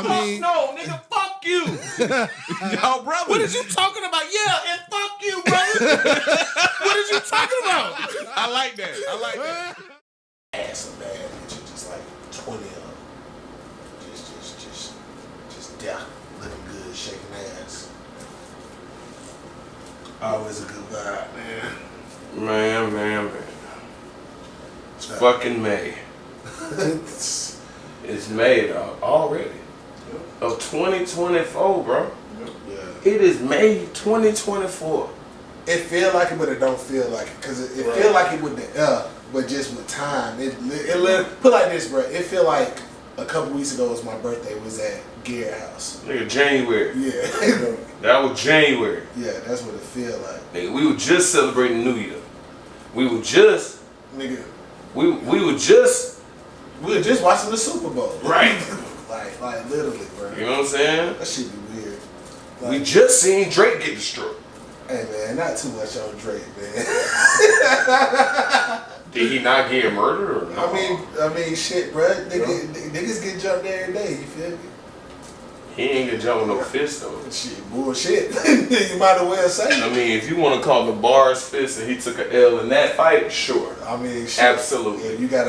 No, nigga, fuck you. Y'all brothers. What is you talking about? Yeah, and fuck you, brother. What is you talking about? I like that. Had some bad bitches, just like 20 of them. Just there, looking good, shaking ass. Always a good vibe, man. Man. It's fucking May. It's May, dog. Already. Of 2024, bro. Yeah. It is May 2024. It feel like it, but it don't feel like it. Cause it feel like it with the but just with time. It put like this, bro. It feel like a couple weeks ago was my birthday. Was at Gear House. Nigga, January. Yeah. That was January. Yeah, that's what it feel like. Nigga, we were just celebrating New Year. We were just. Nigga. We were just. We were just watching the Super Bowl. Right. like literally, bro. You know what I'm saying? That shit be weird. Like, We just seen Drake get destroyed. Hey man, not too much on Drake, man. Did he not get murdered or no? I mean, shit, bro. Niggas get jumped every day. You feel me? He ain't get jumped with no fist though. Shit, bullshit. You might as well say. I mean, if you want to call the bars fist and he took an L in that fight, sure. I mean, shit. Absolutely. Yeah, you got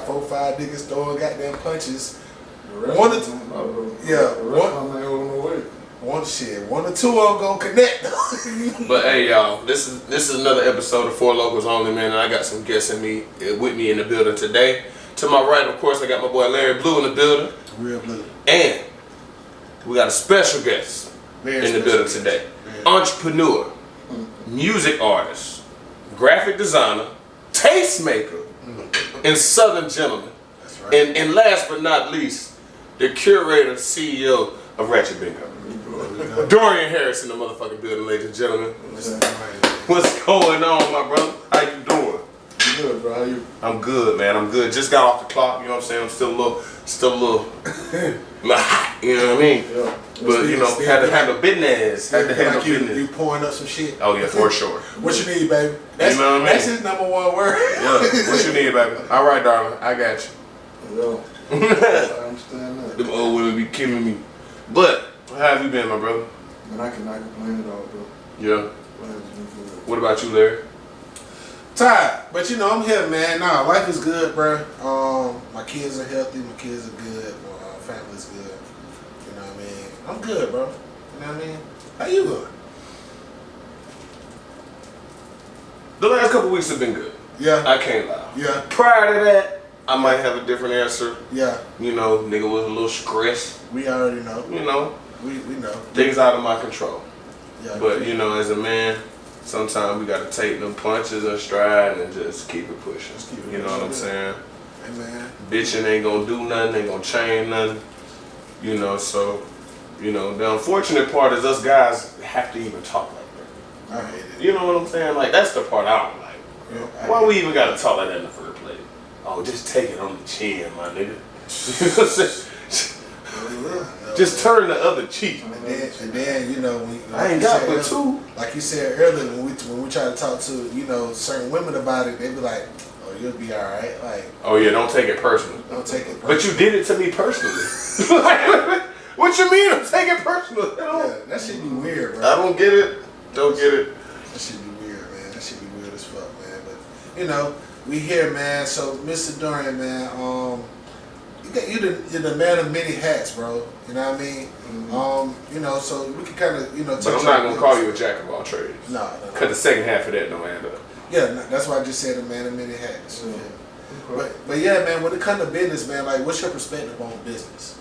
4-5 niggas throwing goddamn punches. One or two of them gonna connect. But hey, y'all, this is another episode of Four Locals Only, man. And I got some guests with me in the building today. To my right, of course, I got my boy Larry Blue in the building. Real blue. And we got a special guest in the building today. Entrepreneur, music artist, graphic designer, tastemaker, and Southern gentleman. That's right. And last but not least, the curator, CEO of Ratchet Bingo. Dorian Harris in the motherfucking building, ladies and gentlemen. What's going on, my brother? How you doing? Good, bro. How you? I'm good, man. I'm good. Just got off the clock. You know what I'm saying? I'm still a little hot. You know what I mean? Yeah. But you know, had to handle business. Had to handle business. You pouring up some shit. Oh yeah, for sure. What you need, baby? That's, you know what I mean? That's his number one word. Yeah. What you need, baby? All right, darling. I got you. Yeah. I understand that. Them old women be killing me. But how have you been, my brother? Man, I cannot complain at all, bro. Yeah. Life has been good. What about you, Larry? Tired, but you know I'm here, man. Nah, life is good, bro. My kids are healthy. My kids are good. My family's good. You know what I mean? I'm good, bro. You know what I mean? How you doing? The last couple weeks have been good. Yeah. I can't lie. Yeah. Prior to that, I might have a different answer. Yeah. You know, nigga was a little stressed. We already know. You know, We know. things out of my control. Yeah. But you know, as a man, sometimes we gotta take them punches in stride and just keep it pushing. You know what I'm saying? Hey, man. Bitching ain't gonna do nothing, ain't gonna change nothing. You know, so, you know, the unfortunate part is us guys have to even talk like that. I hate it. You know what I'm saying? Like, that's the part I don't like. Yeah, Why we even gotta talk like that in the first place? Oh, just take it on the chin, my nigga. Just turn the other cheek. And then you know, when, I ain't got but two. Like you said earlier, when we try to talk to, you know, certain women about it, they be like, "Oh, you'll be all right." Like, oh yeah, don't take it personal. don't take it personal. But you did it to me personally. What you mean? I'm taking personal. Yeah, that shit be weird, bro. I don't get it. Don't get it. That shit be weird, man. That shit be weird as fuck, man. But you know, we here, man. So, Mr. Dorian, man, you're the man of many hats, bro. You know what I mean? Mm-hmm. You know, so we can kind of, you know. But I'm not gonna call you a jack of all trades. No. Cause the second half of that don't add up. Yeah, that's why I just said a man of many hats. Yeah. Yeah. But yeah, man. When it comes to business, man, like, what's your perspective on business?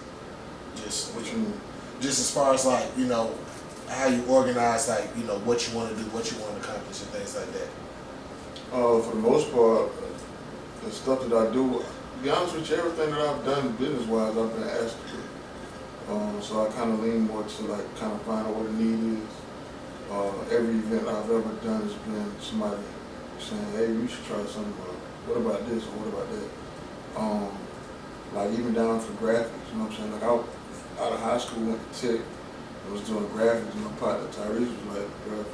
Just as far as like, you know, how you organize, like, you know, what you want to do, what you want to accomplish, and things like that. For the most part, the stuff that I do, to be honest with you, everything that I've done business-wise, I've been asked to do. So I kind of lean more to like kind of find out what the need is. Every event I've ever done has been somebody saying, "Hey, you should try something. What about this or what about that?" Like even down for graphics, you know what I'm saying? Like out of high school, went to Tech, I was doing graphics, and my partner Tyrese was like, "Bro,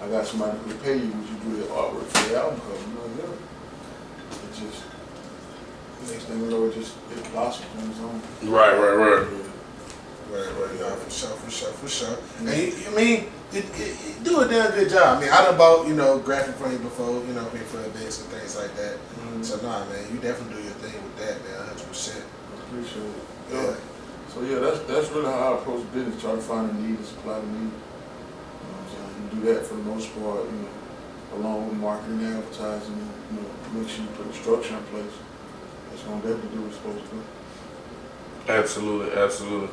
I got somebody who will pay you. Would you do the artwork for the album cover?" I'm like, "Yeah." It just next thing you know, it blossomed on its own. Right. Yeah. for sure. And you do a damn good job. I mean, I done bought, graphic from you before, for events and things like that. So nah, man, you definitely do your thing with that, man, 100%. Appreciate it. Yeah. So yeah, that's really how I approach business. Try to find a need and supply the need. You know what I'm saying? You do that for the most part, along with marketing and advertising, and, make sure you put the structure in place. It's gonna definitely do what it's supposed to do. Absolutely, absolutely.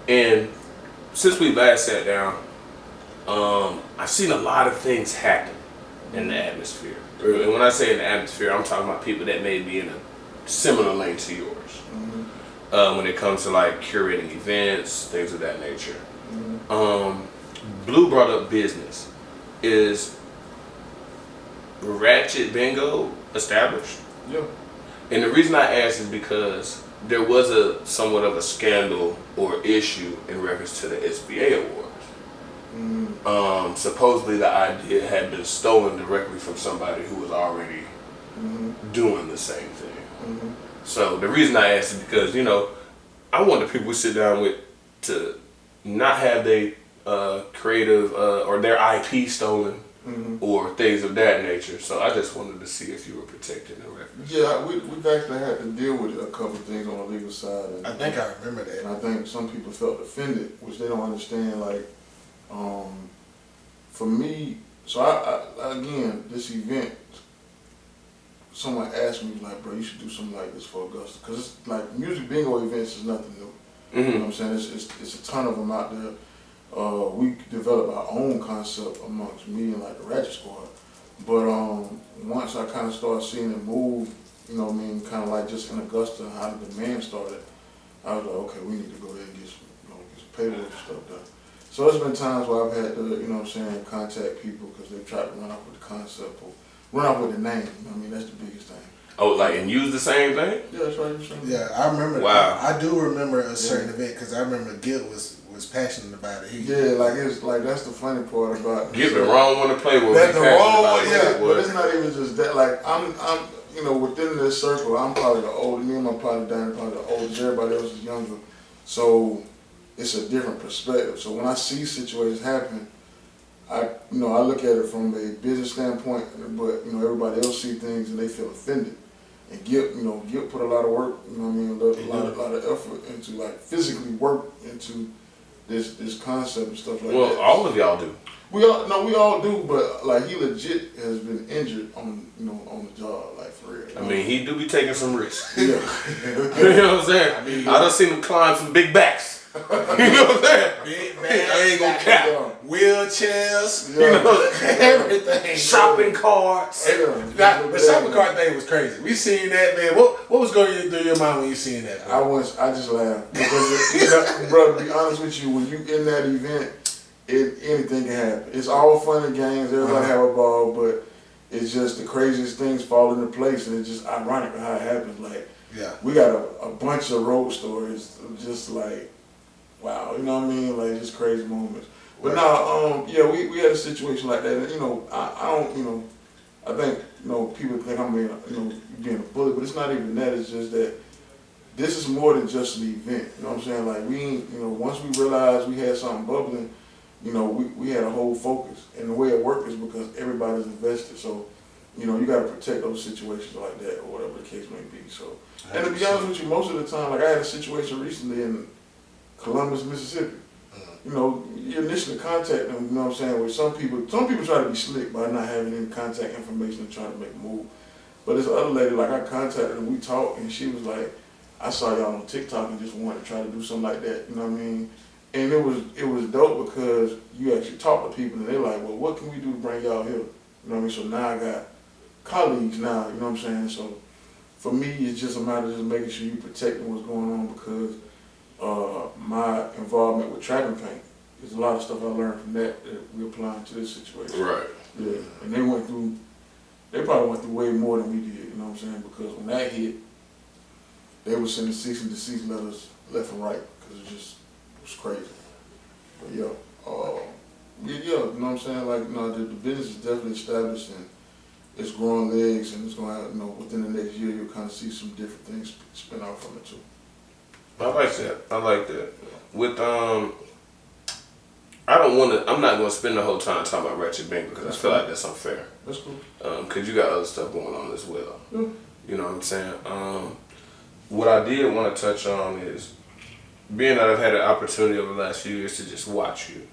And since we last sat down, I've seen a lot of things happen in the atmosphere. And when I say in the atmosphere, I'm talking about people that may be in a similar lane to yours. When it comes to like curating events, things of that nature. Blue brought up business. Is Ratchet Bingo established? Yeah. And the reason I ask is because there was a somewhat of a scandal or issue in reference to the SBA awards. Supposedly the idea had been stolen directly from somebody who was already doing the same thing. So the reason I ask is because, I want the people we sit down with to not have their creative or their IP stolen or things of that nature. So I just wanted to see if you were protected in reference. Yeah, we've actually had to deal with a couple of things on the legal side. And, I think I remember that. And I think some people felt offended, which they don't understand. Like, for me, so I again, this event, someone asked me, like, bro, you should do something like this for Augusta. Because it's like music bingo events is nothing new. You know what I'm saying? It's a ton of them out there. We developed our own concept amongst me and like the Ratchet Squad. But once I kind of started seeing it move, kind of like just in Augusta and how the demand started, I was like, okay, we need to go there and get some paperwork and stuff done. So there's been times where I've had to, contact people because they've tried to run off with the concept or run off with the name. That's the biggest thing. Oh, like, and use the same thing? Yeah, that's right. Yeah, I remember. Wow. I do remember a certain event because I remember Gil was passionate about it. It's like that's the funny part about it. Get the wrong one to play with. That's the wrong one, But it's not even just that. Like I'm within this circle, I'm probably the oldest. Me and my partner Danny probably the oldest. Everybody else is younger, so it's a different perspective. So when I see situations happen, I look at it from a business standpoint, but everybody else see things and they feel offended. And Gil put a lot of work, a lot of effort into like physically work into this concept and stuff like that. Well, all of y'all do. We all do, but like he legit has been injured on on the job, like for real. I mean, he do be taking some risks. Yeah. You know what I'm saying? I done seen him climb some big backs. You know what I'm saying? Big I ain't gonna cap. Wheelchairs, everything. Shopping carts. The shopping cart thing was crazy. We seen that, man. What was going through your mind when you seen that? Bro? I just laughed because, bro, to be honest with you, when you in that event, anything can happen. It's all fun and games. Everybody have a ball, but it's just the craziest things fall into place, and it's just ironic how it happens. Like, we got a bunch of road stories, just like, wow, you know what I mean? Like, just crazy moments. But we had a situation like that. And, I don't, I think, people think I'm being a bully, but it's not even that. It's just that this is more than just an event. You know what I'm saying? Like, we, once we realized we had something bubbling, we had a whole focus. And the way it worked is because everybody's invested. So, you got to protect those situations like that or whatever the case may be. So, and to be honest with you, most of the time, like I had a situation recently in Columbus, Mississippi. You initially contact them, what I'm saying, where some people try to be slick by not having any contact information and trying to make a move. But this other lady, like I contacted and we talked and she was like, I saw y'all on TikTok and just wanted to try to do something like that, you know what I mean? And it was dope because you actually talk to people and they're like, well, what can we do to bring y'all here? You know what I mean? So now I got colleagues now, you know what I'm saying? So for me, it's just a matter of just making sure you're protecting what's going on because my involvement with Trap and Paint, there's a lot of stuff I learned from that we're applying to this situation. Right. Yeah. And they probably went through way more than we did, you know what I'm saying? Because when that hit, they were sending cease and desist letters left and right because it was crazy. But you know what I'm saying? Like, the business is definitely established and it's growing legs and it's going to, within the next year, you'll kind of see some different things spin out from it too. I like that. with I don't want to. I'm not going to spend the whole time talking about Ratchet Bank because I feel like that's unfair. That's cool. Because you got other stuff going on as well. Yeah. You know what I'm saying? What I did want to touch on is being that I've had an opportunity over the last few years to just watch you.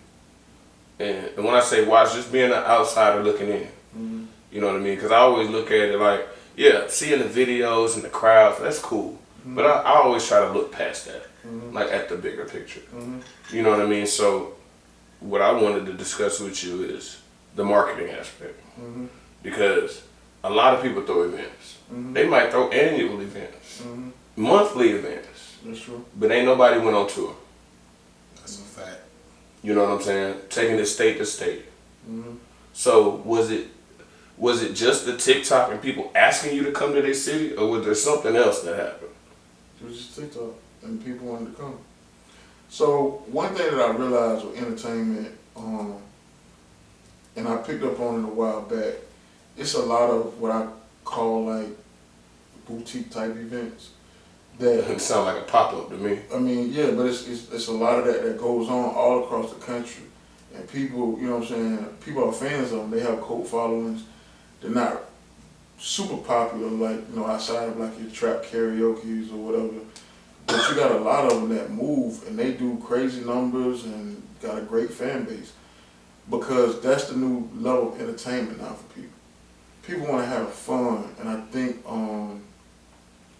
And when I say watch, just being an outsider looking in. Mm-hmm. You know what I mean? Because I always look at it like, yeah, seeing the videos and the crowds, that's cool. Mm-hmm. But I always try to look past that, like at the bigger picture. Mm-hmm. You know what I mean? So what I wanted to discuss with you is the marketing aspect. Mm-hmm. Because a lot of people throw events. Mm-hmm. They might throw annual events, monthly events. That's true. But ain't nobody went on tour. That's a fact. You know what I'm saying? Taking it state to state. Mm-hmm. So was it just the TikTok and people asking you to come to their city, or was there something else that happened? It was just TikTok and people wanted to come. So one thing that I realized with entertainment, and I picked up on it a while back, it's a lot of what I call like boutique type events. That sound like a pop-up to me. I mean, yeah, but it's a lot of that goes on all across the country. And people, you know what I'm saying, people are fans of them. They have cult followings. They're not super popular, like, you know, outside of like your trap karaoke's or whatever. But you got a lot of them that move and they do crazy numbers and got a great fan base. Because that's the new level of entertainment now for people. People want to have fun, and I think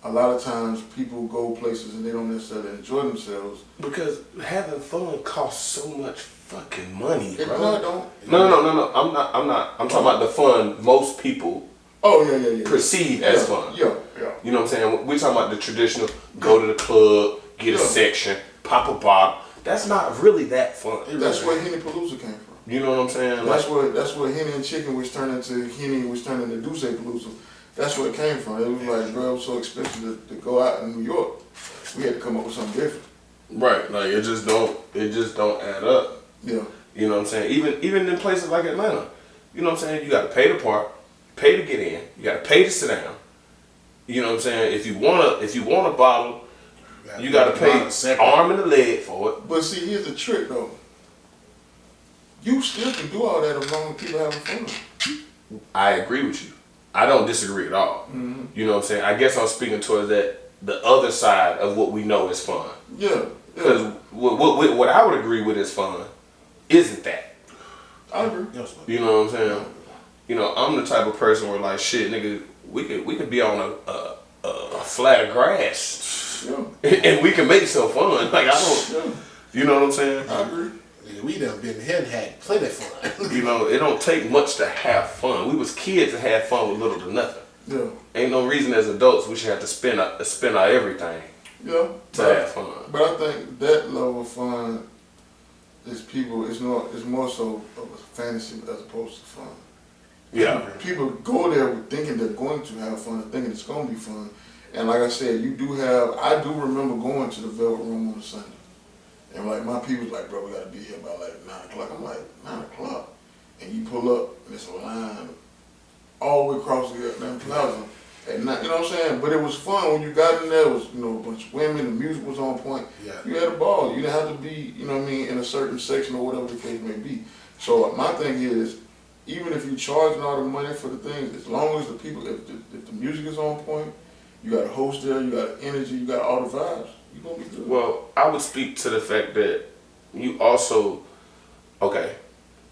a lot of times people go places and they don't necessarily enjoy themselves. Because having fun costs so much fucking money, bro. No, it don't. No. I'm not. I'm talking about the fun most people perceive as fun. Yeah. You know what I'm saying? We're talking about the traditional go to the club, get a section, pop a bottle. That's not really that fun. That's where Henny Palooza came from. You know what I'm saying? That's where Henny and Chicken was turned into Henny was turned into Duce Palooza. That's where it came from. It was like, bro, it was so expensive to go out in New York. We had to come up with something different. Right, like it just don't add up. Yeah. You know what I'm saying? Even in places like Atlanta, you know what I'm saying? You got to pay to park, pay to get in, you got to pay to sit down. You know what I'm saying? If you want a bottle, you got to pay arm and a leg for it. But see, here's the trick though. You still can do all that as long as people having fun. I agree with you. I don't disagree at all. Mm-hmm. You know what I'm saying? I guess I'm speaking towards the other side of what we know is fun. Yeah. Because what I would agree with is fun isn't that. I agree. You know what I'm saying? You know, I'm the type of person where like, shit, nigga, we could be on a flat of grass, and we can make some fun. Like I don't, you know what I'm saying? I agree. We done been here and had plenty of fun. You know, it don't take much to have fun. We was kids that had fun with little to nothing. Yeah. Ain't no reason as adults we should have to spend out everything. Yeah. To have fun. But I think that level of fun is it's more so of a fantasy as opposed to fun. Yeah. People go there thinking they're going to have fun, thinking it's going to be fun. And like I said, I do remember going to the Velvet Room on a Sunday. And like my people's like, bro, we gotta be here by like 9 o'clock. I'm like, 9 o'clock? And you pull up and it's a line all the way across the plaza at night, you know what I'm saying? But it was fun when you got in there. It was, you know, a bunch of women, the music was on point. Yeah. You had a ball. You didn't have to be, you know what I mean, in a certain section or whatever the case may be. So my thing is, even if you charging all the money for the things, as long as the people, if the music is on point, you got a host there, you got energy, you got all the vibes, you're going to be good. Well, I would speak to the fact that you also,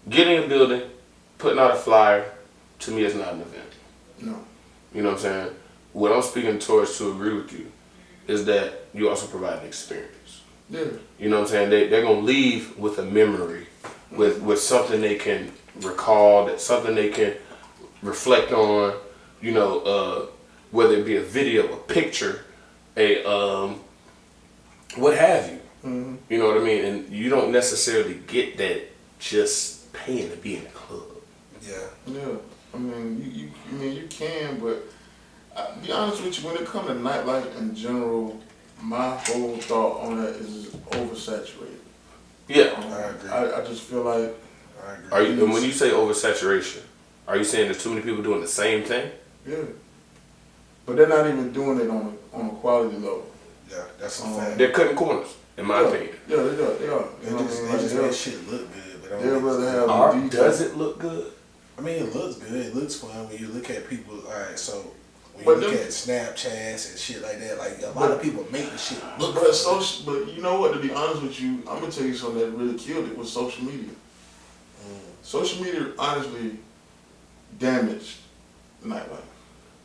getting a building, putting out a flyer, to me is not an event. No. You know what I'm saying? What I'm speaking towards to agree with you is that you also provide an experience. Yeah. You know what I'm saying? They're going to leave with a memory, with something they can recall, that something they can reflect on, you know, whether it be a video, a picture, what have you. Mm-hmm. You know what I mean? And you don't necessarily get that just paying to be in the club. Yeah. Yeah. I mean, you can, but I'll be honest with you, when it comes to nightlife in general, my whole thought on that is oversaturated. Yeah. I agree. I just feel like. I agree. And when you say oversaturation, are you saying there's too many people doing the same thing? Yeah. But they're not even doing it on a quality level. Yeah, that's a fact. They're cutting corners, in my opinion. Yeah, they do. look good? I mean, it looks good. It looks fun when you look at people. All right, so when But you look them- at Snapchats and shit like that, like a lot of people make the shit look. But fun. but you know what? To be honest with you, I'm gonna tell you something that really killed it was social media. Social media honestly damaged nightlife.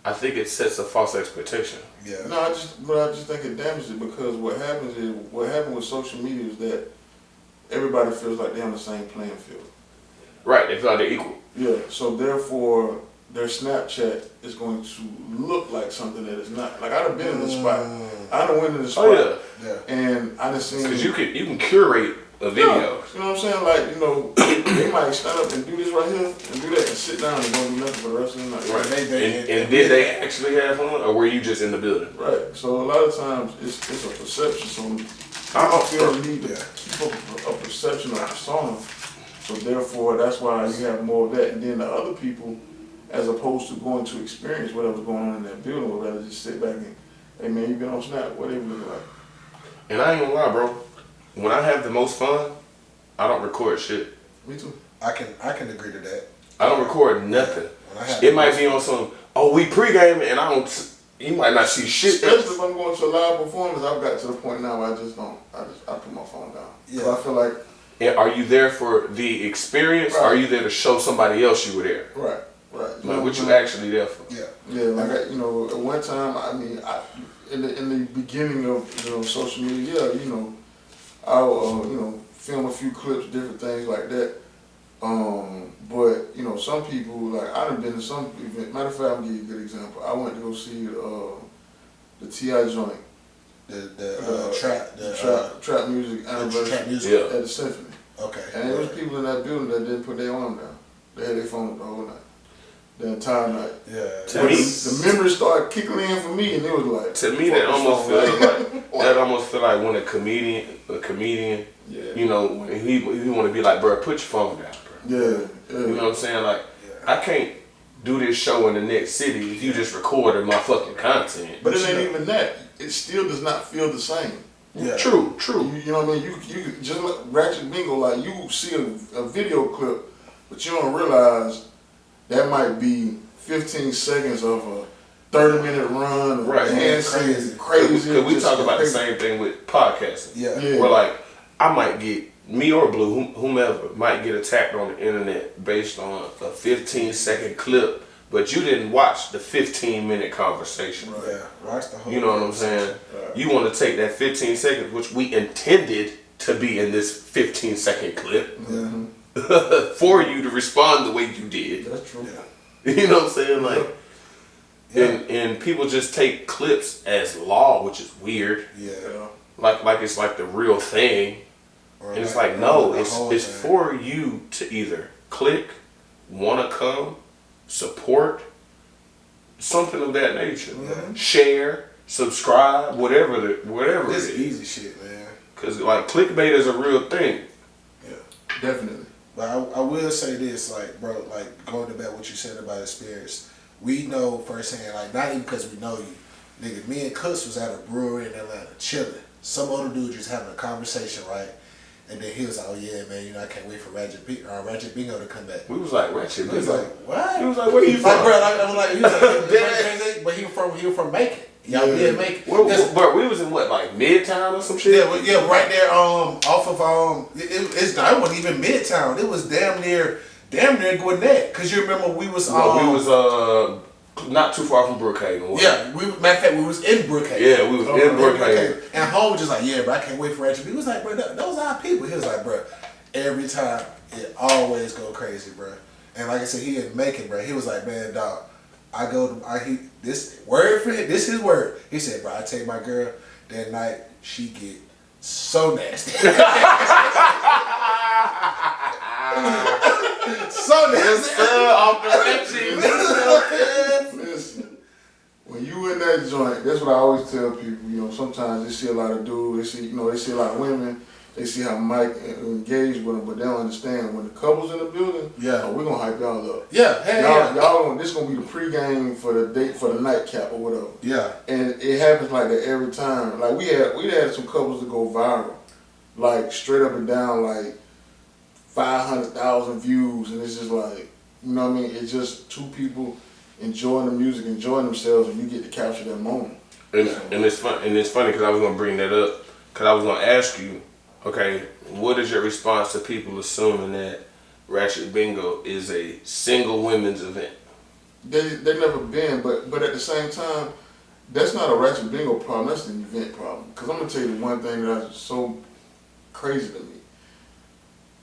I think it sets a false expectation. Yeah. No, I just think it damaged it because what happened with social media is that everybody feels like they're on the same playing field. Right, they feel like they're equal. Yeah. So therefore, their Snapchat is going to look like something that it's not. Like I done been in the spot. I done went in the spot. Oh Yeah. And I done seen. Because you can curate a video. Yeah, you know what I'm saying? Like, you know, they might stand up and do this right here and do that and sit down and don't do nothing for the rest of the night. Right. They- And did they actually have fun, or were you just in the building? Right. So a lot of times it's a perception. So I don't feel the need to keep up a perception of persona. So therefore, that's why you have more of that. And then the other people, as opposed to going to experience whatever's going on in that building, would rather just sit back and, hey man, you been on Snap, what they look like. And I ain't gonna lie, bro. When I have the most fun, I don't record shit. Me too. I can agree to that. I don't record nothing. When I have It might be on some, we pre-gaming, and I don't. You might not see shit. Especially if I'm going to a live performance, I've got to the point now where I just don't. I put my phone down. Yeah. 'Cause I feel like. And are you there for the experience, or are you there to show somebody else you were there? Right. Like what you actually there for? Yeah. Yeah, like at one time, I mean, in the beginning of social media, I would film a few clips, different things like that. But some people like I done been to some event. Matter of fact, I'm gonna give you a good example. I went to go see the T.I. joint, trap music anniversary Trap music. Yeah. at the Symphony, Okay. and there was people in that building that didn't put their arm down. They had their phone up the whole night. The entire night. Yeah. To me, The memories started kicking in for me, and it was like. to me, that almost feel like when a comedian, Yeah. when he want to be like, bro, put your phone down, bro. Yeah. You know what I'm saying? Like, I can't do this show in the next city if you just recorded my fucking content. But it ain't even that. It still does not feel the same. Yeah. True. You know what I mean? You just like Ratchet Bingo, like you see a video clip, but you don't realize that might be 15 seconds of a 30-minute run. Right. Yeah, Crazy. Because we just talk about the crazy. same thing with podcasting. Yeah. Yeah. Where like, I might get, me or Blue, whomever, might get attacked on the internet based on a 15-second clip, but you didn't watch the 15-minute conversation. Yeah. Watch the whole. You know what I'm saying? Right. You want to take that 15 seconds, which we intended to be in this 15-second clip, Mhm. for you to respond the way you did. That's true. Yeah. You know what I'm saying? Like, Yeah. and people just take clips as law, which is weird. Yeah. Like it's like the real thing. Or And it's like, no, the it's whole it's thing. for you to either click, want to come, support, something of that nature. Mhm. Share, subscribe, whatever This it is. easy shit, man. Because like clickbait is a real thing. Definitely. But I will say this, like, bro, like, going to back what you said about experience, we know firsthand, like, not even because we know you, nigga, me and Cuss was at a brewery in Atlanta, chilling. Some other dude just having a conversation, right? And then he was like, oh, yeah, man, I can't wait for Ratchet Bingo to come back. We was like, Ratchet, He was like, what? he was like, where you Like, from? bro, like, I'm like, he was like, but he was from Macon. Y'all did Macon. But we was in what, like Midtown or some shit? Yeah, right there, off of it wasn't even Midtown. It was damn near Gwinnett. Cause you remember we was we was not too far from Brookhaven. yeah, matter of fact we was in Brookhaven. Yeah, we was in Brookhaven. And home was just like, yeah, bro, I can't wait for Ratchet. He was like, bro, those are our people. He was like, bro, every time it always go crazy, bro. And like I said, he in Macon, bro. He was like, man, dog, this word for him, this his word. He said, bro, I take my girl that night, she get so nasty. So nasty. Off the Ratchet. Listen, when you in that joint, that's what I always tell people. Sometimes they see a lot of dudes, they see a lot of women. They see how Mike engaged with them, but they don't understand when the couple's in the building. Yeah. We're gonna hype y'all up. Yeah, Y'all, this gonna be the pregame for the date for the nightcap or whatever. Yeah. And it happens like that every time. Like we had some couples that go viral, like straight up and down, like 500,000 views, and it's just like, you know what I mean? It's just two people enjoying the music, enjoying themselves, and you get to capture that moment. And it's fun. And it's funny because I was gonna bring that up because I was gonna ask you, okay, what is your response to people assuming that Ratchet Bingo is a single women's event? They never been, but at the same time, that's not a Ratchet Bingo problem. That's an event problem. Because I'm gonna tell you one thing that's so crazy to me.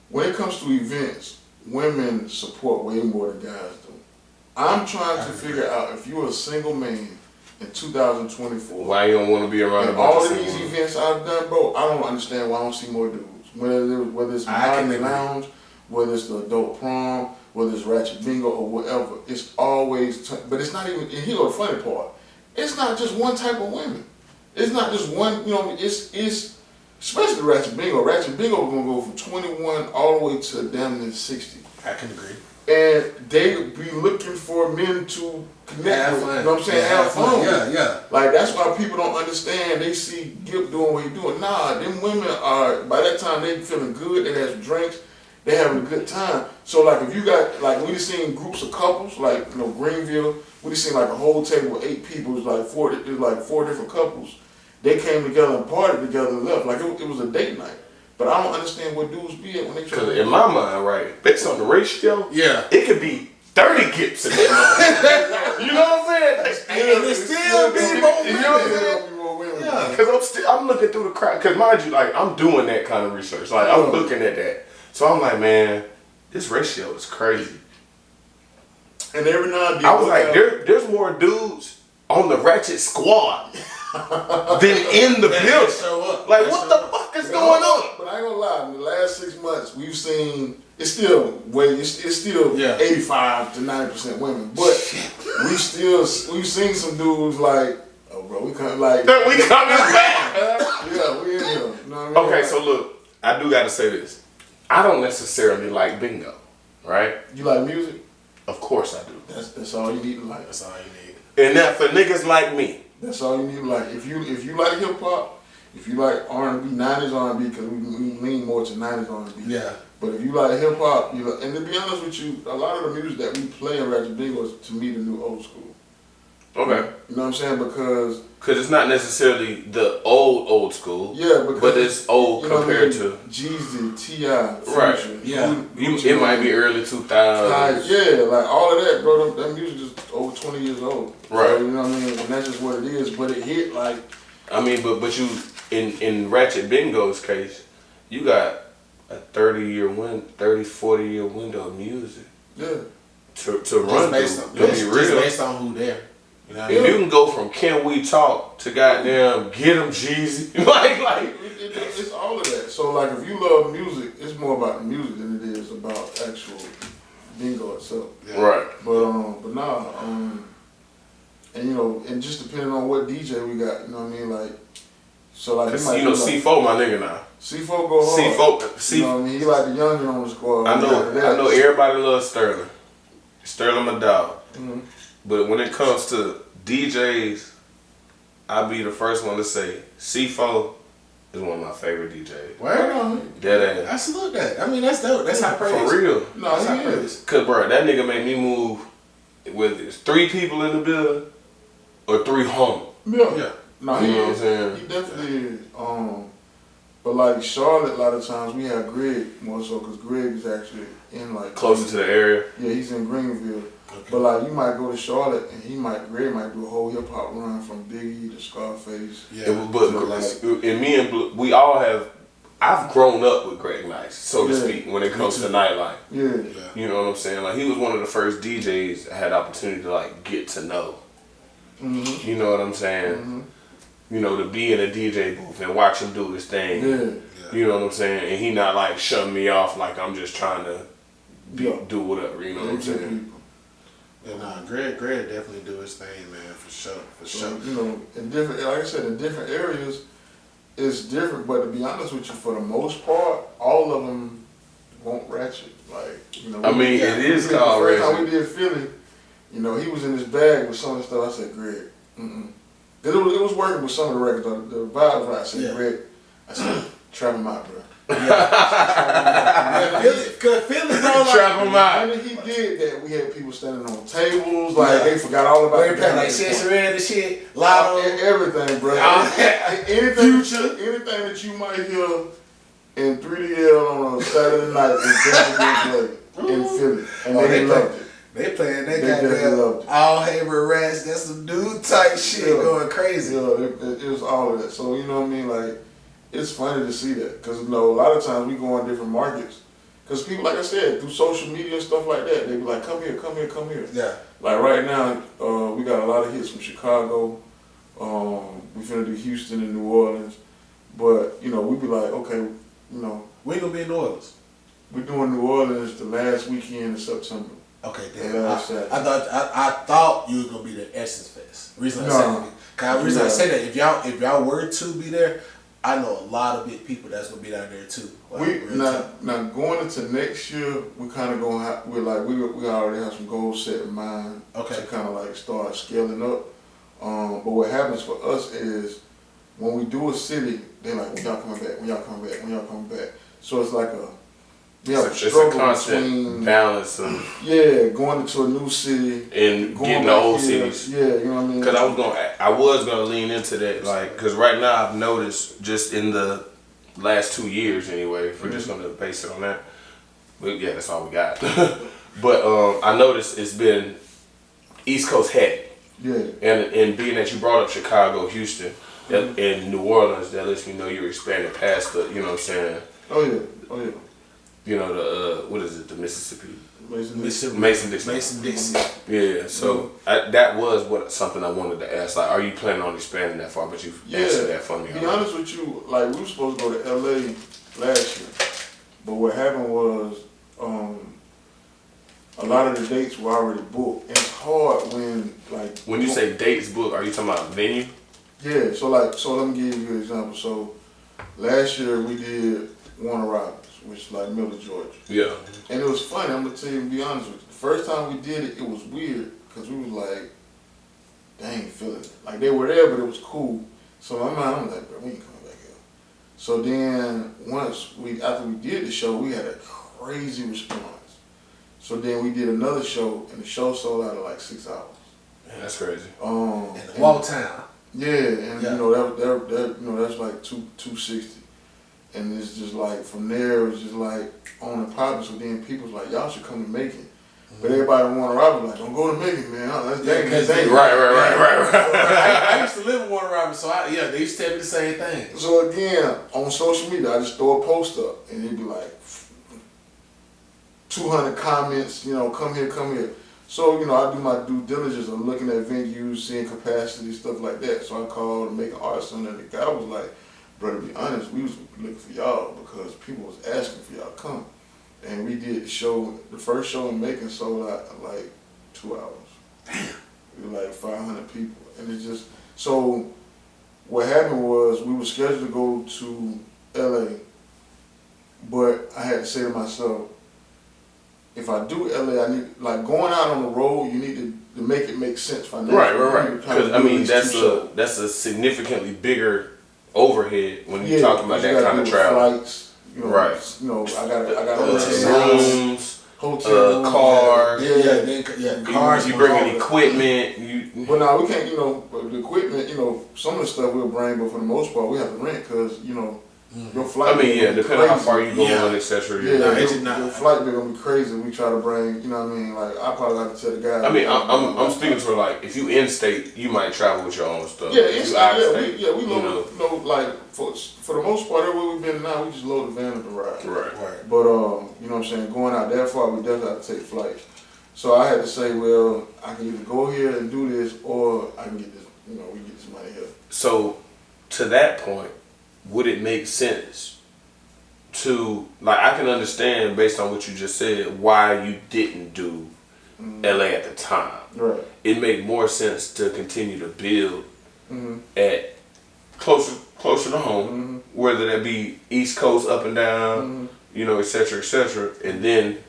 When it comes to events, women support way more than guys do. I'm trying to figure out if you're a single man in 2024. Why you don't want to be around and all of these events I've done, bro, I don't understand why I don't see more dudes. Whether it's Mahogany Lounge, whether it's the adult prom, whether it's Ratchet Bingo or whatever, it's always, but it's not even, and here's the funny part, it's not just one type of women. It's not just one, you know, it's especially Ratchet Bingo. Ratchet Bingo is going to go from 21 all the way to damn near 60. I can agree. And they be looking for men to connect with, you know what I'm saying, have fun. Yeah. Like, that's why people don't understand. They see Gip doing what he doing. Nah, them women are, by that time, they feeling good, they have drinks, they having a good time. So, like, if you got, like, we just seen groups of couples, like, you know, Greenville, we just seen, like, a whole table with 8 people. It was like four different couples. They came together and partied together and left. Like, it was a date night. But I don't understand what dudes be at when they try to. Because in my mind, right, based on the ratio, Yeah, it could be 30 Gips in there. You know what I'm saying? and it still be more You know what I'm saying? Yeah. Because I'm looking through the crowd. Because mind you, like, I'm doing that kind of research. Like, I'm looking at that. So I'm like, man, this ratio is crazy. And every now and then, I was like, there's more dudes on the Ratchet squad than in the building. Show up. Like, what the fuck is going on? But I ain't gonna lie, in the last 6 months, we've seen, it's still 85 to 90% women. But we've seen some dudes like, oh bro, we coming like. We coming back. Yeah, we in here. You know what I mean? Okay, so look, I do gotta say this. I don't necessarily like bingo, right? You like music? Of course I do. That's all you need to like. That's all you need. And that for niggas like me. That's all you need to like. If you like hip hop, if you like R&B, 90s R&B, because we lean more to 90s R&B. Yeah. But if you like hip hop, and to be honest with you, a lot of the music that we play in Ratchet Bingo is to me the new old school. Okay. You know what I'm saying? Because it's not necessarily the old school. Yeah, because but it's old compared to Jeezy, T.I., right. Future, Yeah. It might be early 2000s. Yeah, like all of that, bro. That music is over 20 years old. Right. So, you know what I mean? And that's just what it is. But it hit like. I mean, but you in Ratchet Bingo's case, you got a 40 year window of music. Yeah. To run through. Just based on who there. You know what I mean? If you can go from Can We Talk to goddamn Get 'Em Jeezy, it's all of that. So like, if you love music, it's more about the music than it is about actual bingo itself. Yeah. Right. But nah, and you know, and just depending on what DJ we got, you know what I mean, like. So like, you know, C4 my nigga now. C4 go hard. C4, you know what I mean? He like the youngin on the squad. I know everybody loves Sterling. Sterling my dog. Mm-hmm. But when it comes to DJs, I'll be the first one to say C4 is one of my favorite DJs. Word on. Dead ass. I salute that. I mean, that's dope. That's high praise. For real. No, that's high praise. Cause bro, that nigga made me move whether it's 3 people in the building or 3 home. Yeah. No, you know what I'm saying? He definitely is. But like Charlotte, a lot of times we have Greg more so because Greg is actually in like closer to the area. Yeah, he's in Greenville. Okay. But like you might go to Charlotte and Greg might do a whole hip hop run from Biggie to Scarface. Yeah, and me and Blue, we all have. I've grown up with Greg Nice, so to speak, when it comes to nightlife. Yeah. You know what I'm saying? Like he was one of the first DJs I had the opportunity to like get to know. Mm-hmm. You know what I'm saying? Mm-hmm. You know, to be in a DJ booth and watch him do his thing. Yeah. You know what I'm saying? And he not like shutting me off like I'm just trying to do whatever. You know what I'm saying? Yeah, nah, Greg definitely do his thing, man, for sure. So, you know, in different, like I said, in different areas, it's different. But to be honest with you, for the most part, all of them won't Ratchet. Like, you know, it is called Ratchet. The first time we did Philly, you know, he was in his bag with some of the stuff. I said, Greg, it was working with some of the records. The vibe was right. I said, Greg, I said, trap him out, bro. Yeah, Philly, bro, like, Trap him out. When he did that, we had people standing on tables, like they forgot all about they playing like Chance Red and shit, Lotto, everything, bro. Anything that you might hear in 3DL on a Saturday night is definitely played in Philly, and they loved it. They playing that definitely loved goddamn it. all Haber Rats. That's some dude type shit going crazy. Yeah, it was all of that. So you know what I mean, like. It's funny to see that because you know a lot of times we go in different markets because people, like I said, through social media and stuff like that, they be like, come here, come here, come here. Yeah. Like right now, we got a lot of hits from Chicago. We finna do Houston and New Orleans, but you know we be like, okay, you know, we gonna be in New Orleans. We doing New Orleans the last weekend in September. Okay, damn. I thought you was gonna be the Essence Fest. Reason I say that if y'all were to be there. I know a lot of big people that's gonna be down there too. Now going into next year, we kind of gonna have we already have some goals set in mind. Okay. To kind of like start scaling up. But what happens for us is when we do a city, they're like, when y'all coming back? When y'all coming back? When y'all coming back? So it's like it's a constant balance of going into a new city and getting the old cities. Yeah, you know what I mean. Because I was gonna lean into that, like, because right now I've noticed just in the last 2 years anyway, if we're just gonna base it on that. But yeah, that's all we got. But I noticed it's been East Coast heavy. Yeah. And being that you brought up Chicago, Houston, and New Orleans, that lets me know you're expanding past the, you know what I'm saying? Oh yeah. You know, the what is it? The Mississippi. Mason-Dixon. Yeah. So that was something I wanted to ask. Like, are you planning on expanding that far? But you've answered that for me. To be honest with you, like we were supposed to go to LA last year, but what happened was a lot of the dates were already booked. And it's hard when you say dates booked, are you talking about venue? Yeah. So let me give you an example. So last year we did Warner Robins, which is like Miller, Georgia. Yeah. And it was funny, I'm gonna tell you, to be honest with you. The first time we did it, it was weird, because we was like, they ain't feeling it. Like, they were there, but it was cool. So in my mind, I'm like, bro, we ain't coming back here. So then, after we did the show, we had a crazy response. So then we did another show, and the show sold out in like 6 hours. Man, that's crazy. In Wall Town. Yeah, and you know, that's like 260. And it's just like, from there, it was just like on and popping. So then people was like, y'all should come to Macon. But everybody in Warner Robins like, don't go to Macon, man. That's dangerous. Right. I used to live in Warner Robins, so they used to tell me the same thing. So again, on social media, I just throw a post up, and it'd be like 200 comments, you know, come here. So, you know, I do my due diligence of looking at venues, seeing capacity, stuff like that. So I called the Macon Arts Center, and the guy was like, bro, to be honest, we was looking for y'all because people was asking for y'all to come. And we did the first show in Macon sold out in like 2 hours. Damn. We were like 500 people. And it just, so what happened was we were scheduled to go to LA, but I had to say to myself, if I do LA, I need, like, going out on the road, you need to make it make sense financially. Right. Because, I mean, that's a significantly bigger overhead when you're talking about that kind of travel. Flights, you know, You know, I got rooms, cars. Cars. You bringing equipment. But now we can't. You know, the equipment. You know, some of the stuff we'll bring, but for the most part, we have to rent because you know. Your flight. I mean, depending on how far you go on, etc. Your flight bill gonna be crazy. We try to bring, you know what I mean. Like I probably have to tell the guy. I mean, I'm speaking to like if you in state, you might travel with your own stuff. Yeah, we load. You know, like for the most part, everywhere we've been now, we just load the van up and ride. Right. But you know what I'm saying, going out that far, we definitely have to take flights. So I had to say, well, I can either go here and do this, or I can get this. You know, we get this money here. So, to that point, would it make sense to, like, I can understand based on what you just said why you didn't do LA at the time. Right. It made more sense to continue to build at closer to home, whether that be East Coast up and down, you know, et cetera, and then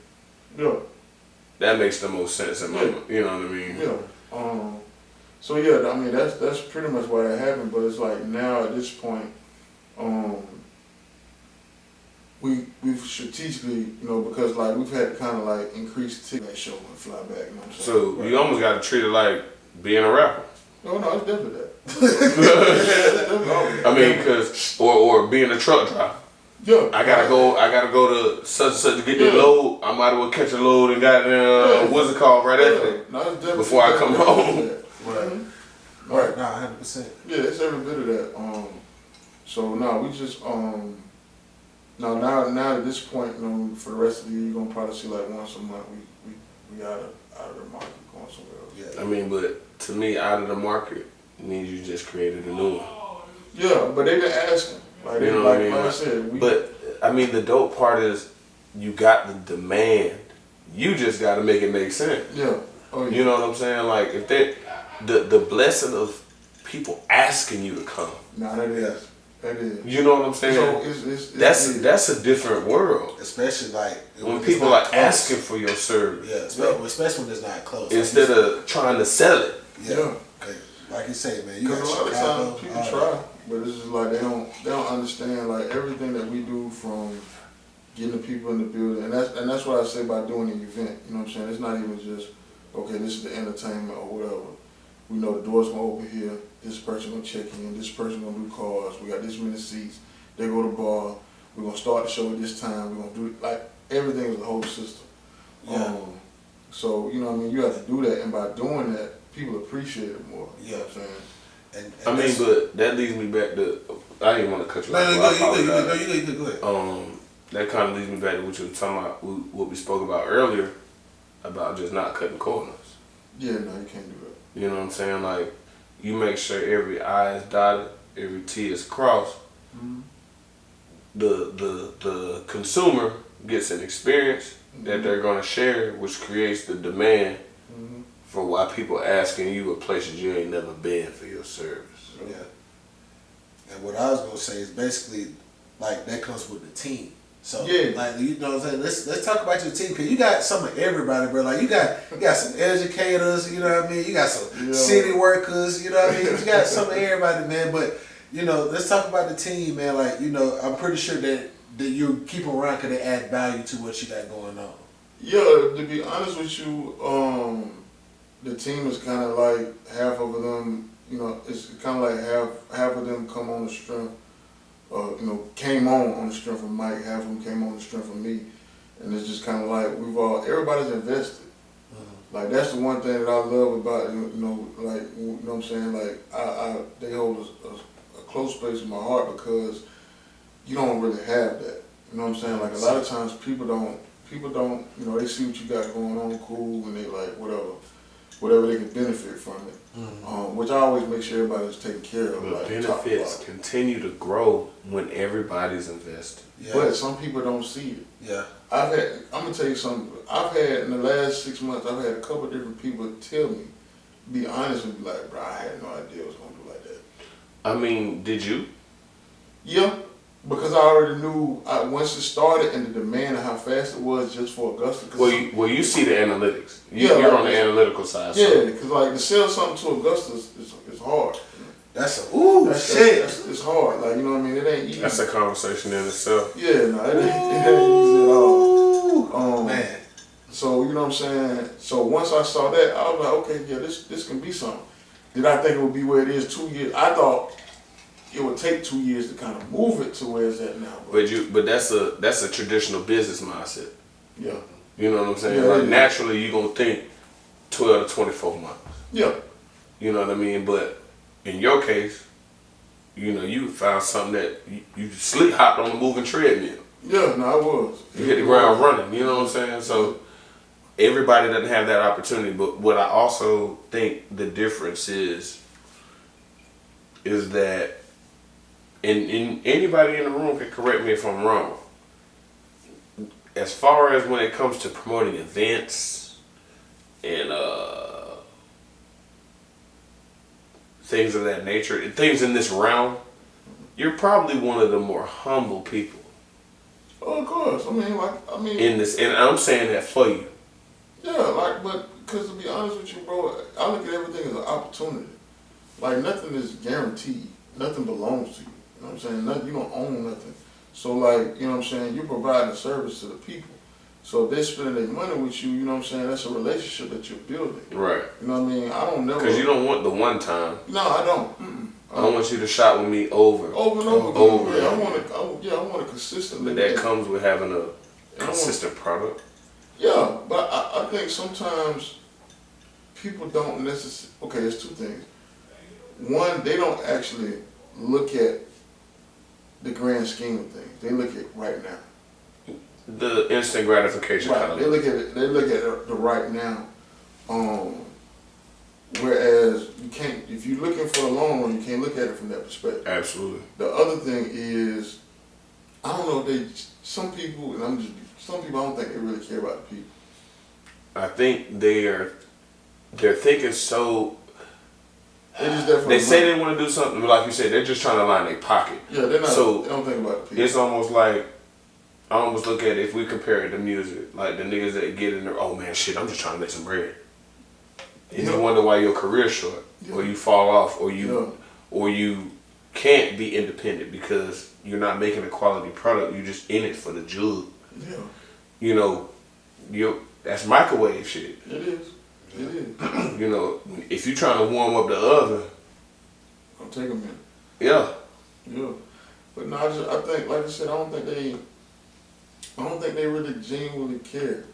that makes the most sense in my, you know what I mean? Yeah. So yeah, I mean that's pretty much why that happened. But it's like now at this point, we've strategically, because like we've had to kind of like increase that show and fly back. You know what I'm saying? So you almost got to treat it like being a rapper. No, it's definitely that. I mean, or being a truck driver. Yeah. I gotta go to such and such to get the load. I might as well catch a load and what's it called right after that before I come home. Right, 100%. Yeah, it's every bit of that. So we just now at this point, for the rest of the year, you're gonna probably see like once a month we out of the market going somewhere else. Yeah. I mean, but to me, out of the market means you just created a new one. Yeah, but they've been asking. Like, you know what I mean? Like I said, but I mean, the dope part is you got the demand. You just got to make it make sense. Yeah. Oh, yeah. You know what I'm saying? Like if the blessing of people asking you to come. Nah, that is. You know what I'm saying? So that's a different world. Especially like when people are asking for your service. Yeah, especially when it's not close. Instead of trying to sell it. Yeah. Like you say, man, you got Because a lot of times people try, but it's just like they don't understand like everything that we do from getting the people in the building, and that's what I say about doing an event. You know what I'm saying? It's not even just okay, this is the entertainment or whatever. We know the door's gonna open here. This person gonna check in. This person gonna do cars. We got this many seats. They go to the bar. We're gonna start the show at this time. We're gonna do like everything is a whole system. Yeah. So you know what I mean. You have to do that, and by doing that, people appreciate it more. You know what I'm saying? And I mean, but that leads me back to I didn't want to cut you off. No, you go ahead. That kind of leads me back to what you were talking about, what we spoke about earlier, about just not cutting corners. Yeah, no, you can't do that. You know what I'm saying? Like, you make sure every I is dotted, every T is crossed. Mm-hmm. The consumer gets an experience that they're going to share, which creates the demand for why people asking you at places you ain't never been for your service. Yeah. And what I was gonna say is basically like that comes with the team. So like you know what I'm saying, let's talk about your team, because you got some of everybody, bro. Like you got some educators, you know what I mean? You got some city workers, you know what I mean? You got some of everybody, man. But let's talk about the team, man. Like, I'm pretty sure that you keep them around because they add value to what you got going on. Yeah, to be honest with you, the team is kind of like half of them, it's kind of like half of them come on the strength, came on the strength of Mike, half of them came on the strength of me. And it's just kind of like everybody's invested. Like, that's the one thing that I love about, like, you know what I'm saying? Like, they hold a close place in my heart because you don't really have that. You know what I'm saying? Like, a lot of times people don't, they see what you got going on, cool, and they like, whatever they can benefit from it. Which I always make sure everybody's taken care of. The like, benefits continue to grow when everybody's invested. Yeah. But some people don't see it. Yeah. I'm gonna tell you something. I've had in the last 6 months, I've had a couple of different people tell me, be honest and be like, bro, I had no idea it was gonna do like that. I mean, did you? Yeah, because I already knew once it started and the demand and how fast it was just for Augusta. Well, you see the analytics. You're on the analytical side. Yeah, because like to sell something to Augusta is hard. That's shit. It's hard. Like, you know what I mean? It ain't easy. That's a conversation in itself. Yeah, no, it ain't easy at all. Man. So, you know what I'm saying? So once I saw that, I was like, okay, yeah, this can be something. Did I think it would be where it is 2 years? I thought it would take 2 years to kind of move it to where it's at now. But that's a traditional business mindset. Yeah. You know what I'm saying? Yeah, like naturally you're gonna think 12 to 24 months. Yeah. You know what I mean? But in your case, you found something that you sleep hopped on a moving treadmill. Yeah, no, I was. You hit the ground running, you know what I'm saying? So everybody doesn't have that opportunity. But what I also think the difference is that and anybody in the room can correct me if I'm wrong. As far as when it comes to promoting events and things of that nature, things in this realm, you're probably one of the more humble people. Oh, of course. In this, and I'm saying that for you. Yeah, but because to be honest with you, bro, I look at everything as an opportunity. Like, nothing is guaranteed. Nothing belongs to you. You know what I'm saying? You don't own nothing. So like, you know what I'm saying, you're providing a service to the people. So if they're spending their money with you, you know what I'm saying, that's a relationship that you're building. Right. You know what I mean? I don't never. Because you don't want the one time. No, I don't. Mm-mm. I don't want you to shop with me over. Over and over. Over. Yeah, I want it consistently. But that comes with having a consistent product. Yeah, but I think sometimes people don't necessarily. Okay, there's two things. One, they don't actually look at the grand scheme of things. They look at right now. The instant gratification Right. kind of. They look at the right now. Whereas you can't, if you're looking for the long run, you can't look at it from that perspective. Absolutely. The other thing is, I don't know if some people I don't think they really care about the people. I think they're thinking so. They're just there for They the say money. they want to do something, but like you said, they're just trying to line their pocket. Yeah, they're not. So they don't think about the people. it's almost like, I almost look at it, if we compare it to music, like the niggas that get in there, oh man, shit, I'm just trying to make some bread. And you wonder why your career's short, or you fall off, or you can't be independent because you're not making a quality product. You're just in it for the jug. Yeah. You know, that's microwave shit. It is. It is. You know, if you're trying to warm up the oven, It'll take a minute. yeah. Yeah. But no, I think, like I said, I don't think they really genuinely care.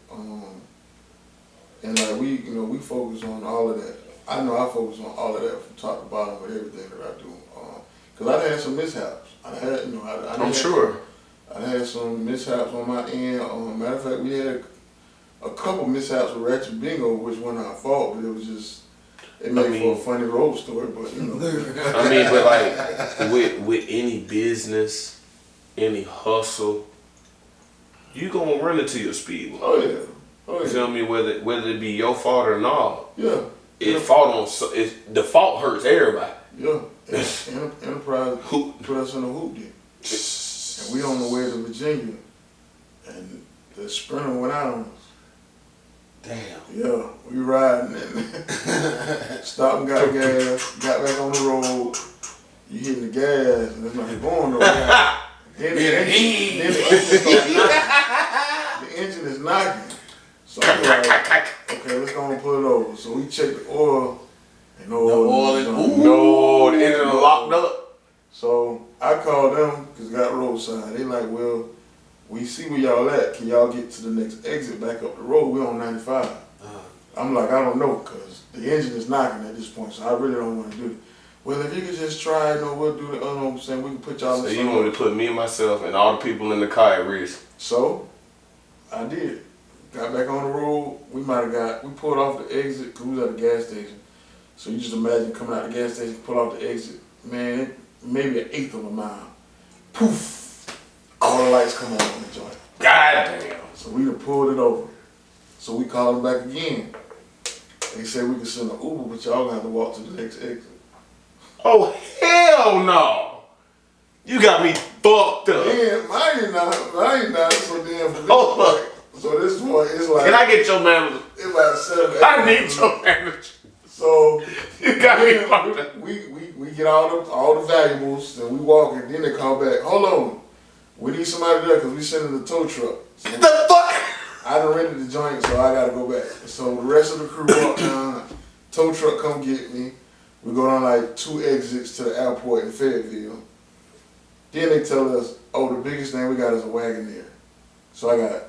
And like we focus on all of that. I know I focus on all of that from top to bottom with everything that I do. Cause I had some mishaps. I'm sure. I had some mishaps on my end. Matter of fact, we had a couple mishaps with Ratchet Bingo, which wasn't our fault, but it was just, it made for a funny road story, but you know. I mean, but like with any business, any hustle, you gonna run into your speed bump. Oh yeah. Oh You yeah. feel me? Whether it be your fault or not, Yeah. the fault hurts everybody. Yeah. Enterprise put us in a hoop deal. And we on the way to Virginia. And the sprinter went out on us. Damn. Yeah, we riding and stopped and got gas, got back on the road. You hitting the gas and it's not going nowhere. Then the engine is knocking. So I'm like, okay, let's go and pull it over. So we checked the oil and no oil. No, the engine locked up. So I called them because it got roadside. They like, well, we see where y'all at. Can y'all get to the next exit back up the road? We're on 95. I'm like, I don't know, because the engine is knocking at this point, so I really don't want to do it. Well, if you could just try, we'll do it. You know what I'm saying? We can put y'all in. So you want to put me and myself and all the people in the car at risk. So I did. Got back on the road. We pulled off the exit because we was at the gas station. So you just imagine coming out the gas station, pull off the exit. Man, maybe an eighth of a mile. Poof. All the lights come on in the joint. God damn. So we done pulled it over. So we called them back again. They said we could send an Uber, but y'all gonna have to walk to the next exit. Oh hell no! You got me fucked up. Yeah, mine not. So then from this Hold point, so this point it's like. Can I get your manager? It's like 7. I need your manager. So You got me fucked up. we get all the valuables and we walk and then they call back. Hold on, we need somebody there because we sending the tow truck. So The fuck? I done rented the joint, so I gotta go back. So the rest of the crew walk down. Tow truck come get me. We go down like 2 exits to the airport in Fayetteville. Then they tell us, oh, the biggest thing we got is a Wagoneer. So I got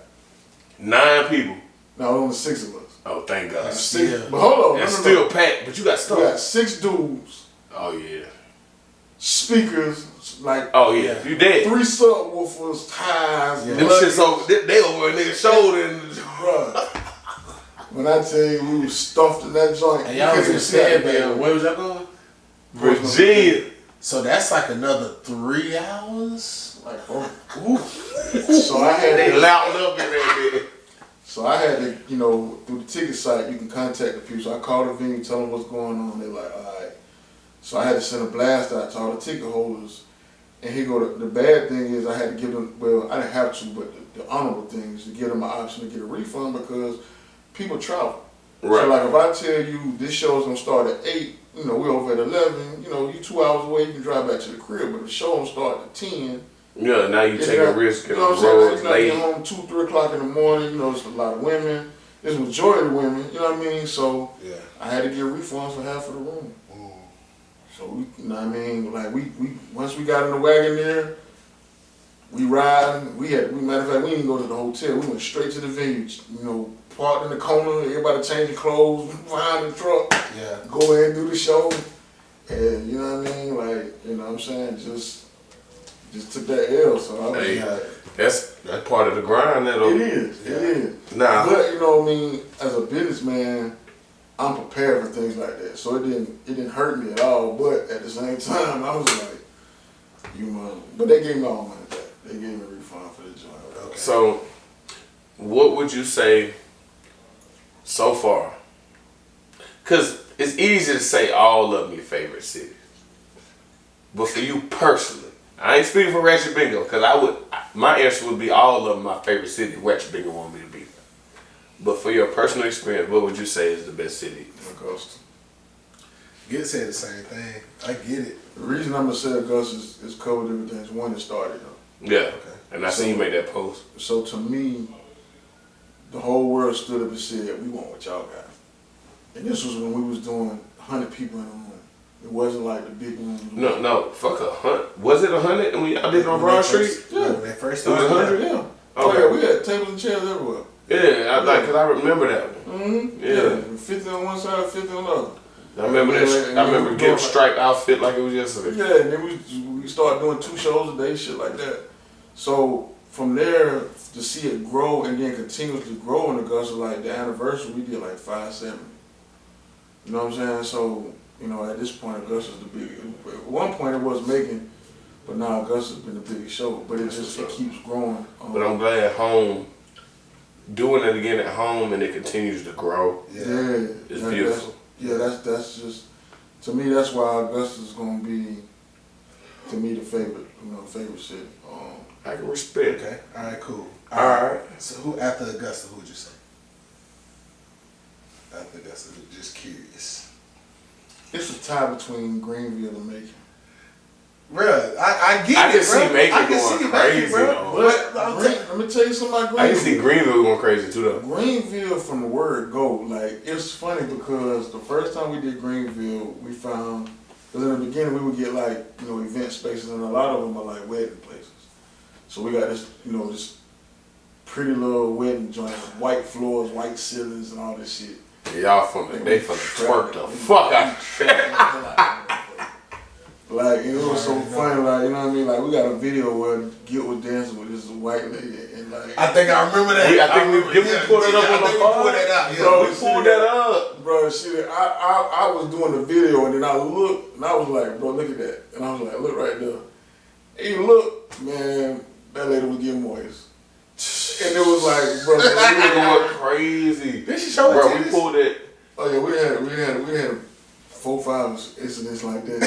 9 people. no, only 6 of us. Oh, thank God. 6, Yeah. but hold on, That's no. still packed, but you got We stuff. got 6 dudes, Oh yeah. speakers, like Oh yeah. You dead. 3 subwoofers, ties, Yeah. Them shits over. They over a nigga's shoulder. And bruh. When I tell you we was stuffed in that joint, And you y'all couldn't was even in see that Fayetteville. thing. Where was y'all going? Virginia. So that's like another 3 hours? Like, So I had They to, loud up in that bit. so I had to, through the ticket site, you can contact the people. So I called the venue, tell them what's going on. They're like, all right. So I had to send a blast out to all the ticket holders. And here go the bad thing is I had to give them, well, I didn't have to, but the honorable thing is to give them an option to get a refund because people travel. Right. So like if I tell you this show's gonna start at 8, we're over at 11, you 2 hours away, you can drive back to the crib. But if the show don't start at 10, Yeah, now you take a risk You and know what I'm roads saying? late. You get home 2, 3 o'clock in the morning. You know, it's a lot of women. It's a majority of women. You know what I mean? So Yeah. I had to get refunds for half of the room. So we, you know what I mean? Like we once we got in the wagon there, we riding. Matter of fact, we didn't go to the hotel. We went straight to the venue. You know, parked in the corner. Everybody changing clothes, behind the truck. Yeah. Go ahead and do the show. And you know what I mean? Like, you know what I'm saying? Just took that L. So I was Hey, like, that's part of the grind. That it is. It is. Nah. But you know what I mean? As a businessman, I'm prepared for things like that. So it didn't hurt me at all. But at the same time, I was like, but they gave me all money back. They gave me a refund for the joint. Okay. So, what would you say so far? Because it's easy to say all of them your favorite cities. But for you personally, I ain't speaking for Ratchet Bingo, because my answer would be all of them my favorite city Ratchet Bingo want me to be. But for your personal experience, what would you say is the best city? Augusta. Get said the same thing. I get it. The reason I'm gonna say Augusta is covered everything. It's when it started though. Yeah. Okay. And I seen you make that post. So to me, the whole world stood up and said, we want what y'all got. And this was when we was doing 100 people in a room. It wasn't like the big rooms. No, fuck 100. Was it 100 when y'all did it on Broad Street? Yeah, when they first It was started. 100? Yeah. Okay. Yeah, we had tables and chairs everywhere. Yeah, because I remember that one. Mm-hmm. Yeah. 50 on one side, 50 on the other. I remember that. I remember getting striped outfit like it was yesterday. Yeah, and then we started doing 2 shows a day, shit like that. So from there, to see it grow and then continuously grow in Augusta, like the anniversary, we did like 570. You know what I'm saying? So, you know, at this point, Augusta's the biggest. At one point it was making, but now Augusta's been the biggest show. But it keeps growing. But I'm glad home, doing it again at home and it continues to grow. Yeah. It's beautiful. That's just, to me, that's why Augusta's gonna be, to me, the favorite, favorite city. I can respect. Okay. All right. Cool. All right. So who after Augusta? Who would you say? After Augusta, just curious. It's a tie between Greenville and Macon. Bruh, I get I it, can bro. see Macon I can going see crazy, Macon, bro. though. But Let me tell you something about Greenville. I can see Greenville going crazy too, though. Greenville, from the word go, like, it's funny because the first time we did Greenville, we found, because in the beginning we would get like, event spaces, and a lot of them are like wedding places. So we got this, this pretty little wedding joint, white floors, white ceilings, and all this shit. Y'all they from twerk the fuck out. Like, and it was so funny, like, you know what I mean? Like, we got a video where Gil was dancing with this white lady, and like, I think I remember that. We pulled it up on the phone. We pulled that out. Yeah. Bro, we pulled that up. bro, shit, I was doing the video, and then I looked, and I was like, bro, look at that. And I was like, look right there. And you look, man, that lady was getting moist. And it was like, bro, We were going crazy. Did she show it Bro, to we us? pulled it. oh yeah, we had 4 or 5 incidents like that.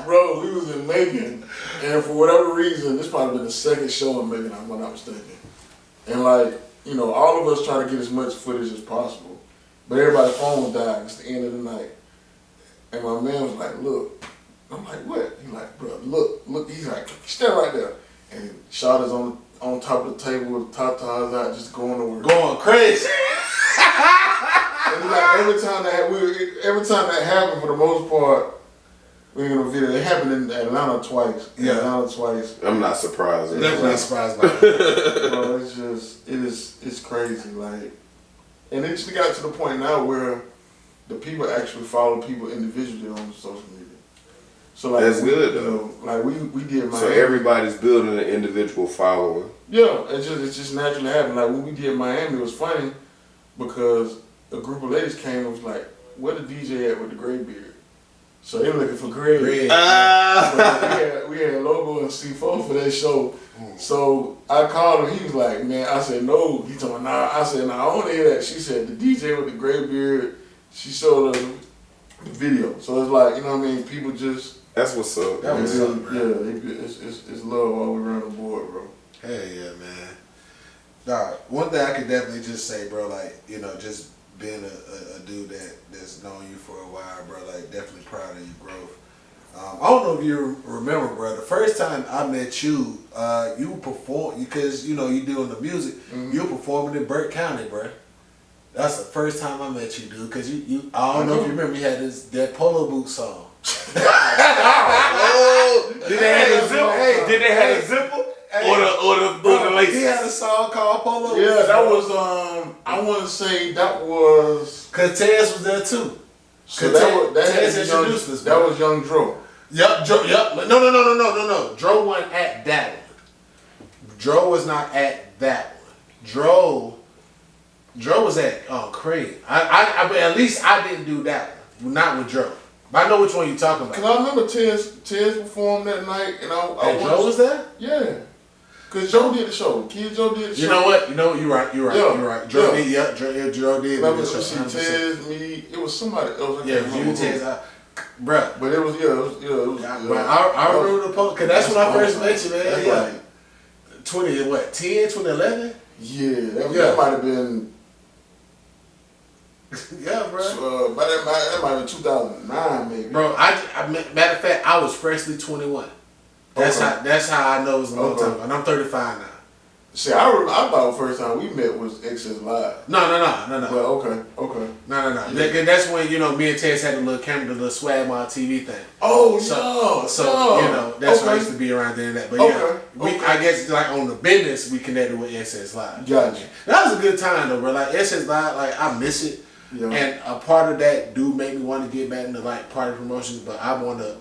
Bro, we was in Macon, and for whatever reason, this probably been the second show in Macon, I'm not mistaken. And like, all of us try to get as much footage as possible, but everybody's phone was dying. It's the end of the night. And my man was like, look. I'm like, what? He's like, bro, look. He's like, stand right there. And shot is on top of the table with the top ties out, just going to work. Going crazy. And like every time that happened, for the most part, we in a video. It happened in Atlanta twice. I'm not surprised. Definitely not surprised by that. Bro, it's crazy. Like, and it just got to the point now where the people actually follow people individually on social media. So like, That's good though. Like we did Miami. So everybody's building an individual following. Yeah, it just naturally happened. Like when we did Miami, it was funny because a group of ladies came and was like, "Where the DJ at with the gray beard?" So they were looking for Greg. We had logo and C4 for that show. So I called him. He was like, "Man," I said, "No." He told me, "Nah." I said, "Nah, I want to hear that." She said, "The DJ with the gray beard." She showed us the video. So it's like, what I mean? People just. That's what's up. That was up, bro. Yeah, it's love all around the board, bro. Hell yeah, man. Nah, one thing I could definitely just say, bro, like, just being a dude that's known you for a while, bro, like, definitely proud of your growth. I don't know if you remember, bro. The first time I met you, you performed because you doing the music. Mm-hmm. You were performing in Burke County, bro. That's the first time I met you, dude. Cause you I don't know if you remember, you had that Polo Boot song. Oh, did they have a zipper? Did they have a zipper? Or the laces? He had a song called Polo Boot. Yeah, that was I want to say that was. Cause Tez was there too. So that introduced us. That was Young Dro. Yep, No. Dro wasn't at that one. Dro was not at that one. Dro was at Cream. I at least I didn't do that one. Not with Dro. But I know which one you're talking about. Cause I remember Tez performed that night, and Dro was there? Yeah. Cause Joe did the show. Kid Joe did the show. You know what? You're right. You're right. Dro did. Yep. Dro did. Remember, Tez, me. It was somebody else. You Tez. Bruh. But it was. I remember the post because that's when I first met you, man. That's like 2011? Yeah, that might have been. Yeah, bro. But that might have been 2009, maybe. Bro, matter of fact, I was freshly 21. That's how I know it was a long time ago. And I'm 35 now. See, I thought the first time we met was Excess Live. No. Well, okay. No. Yeah. That's when, me and Tess had the little camera, the little Swag Mod TV thing. Oh, So that's why I used to be around there and that. But I guess like on the business, we connected with SS Live. Gotcha. That was a good time though, bro. Like SS Live, like I miss it. Yeah. And a part of that do make me want to get back into like party promotions, but I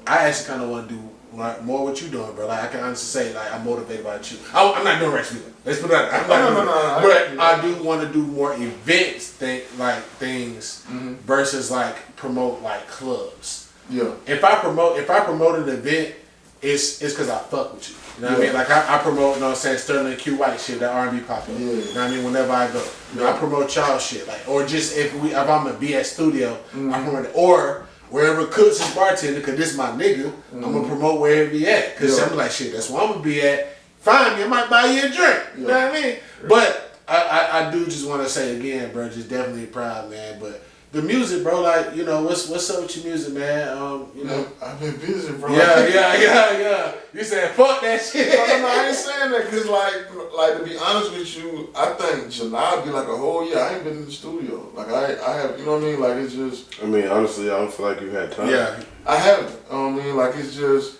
actually kind of want to do like more what you doing, bro. Like I can honestly say, like I'm motivated by you. I'm not doing Ratchet. Let's put that. But I do want to do more events, things versus like promote like clubs. Yeah. If I promote an event, it's because I fuck with you. You know what I mean? Like I promote, Sterling Q White shit, that R&B popular. Yeah. You know what I mean? Whenever I go, I promote y'all shit. Like, or just if I'm gonna be at studio, I promote it. Or wherever Cooks is bartender, cause this my nigga, I'm gonna promote wherever he at. Cause I'm like, shit, that's where I'm gonna be at. Find me, I might buy you a drink. You know what I mean? But I do just want to say again, bro, just definitely proud, man. But the music, bro, like, what's up with your music, man? I've been busy, bro. Yeah. You said fuck that shit. No, I ain't saying that because, like to be honest with you, I think July be like a whole year. I ain't been in the studio. Like I have, you know what I mean? Like it's just. I mean, honestly, I don't feel like you had time. Yeah. I haven't. You know what I mean? Like it's just.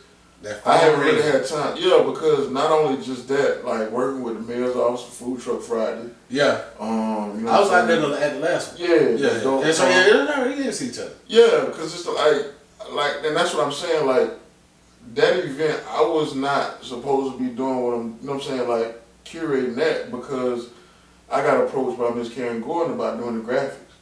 I haven't really had time. Yeah, because not only just that, like working with the mayor's office for Food Truck Friday. Yeah. I was out there at the last one. Yeah. And so we didn't see each other. Yeah, because it's like, and that's what I'm saying. Like that event, I was not supposed to be doing what I'm. You know what I'm saying? Like curating that because I got approached by Miss Karen Gordon about doing the graphics.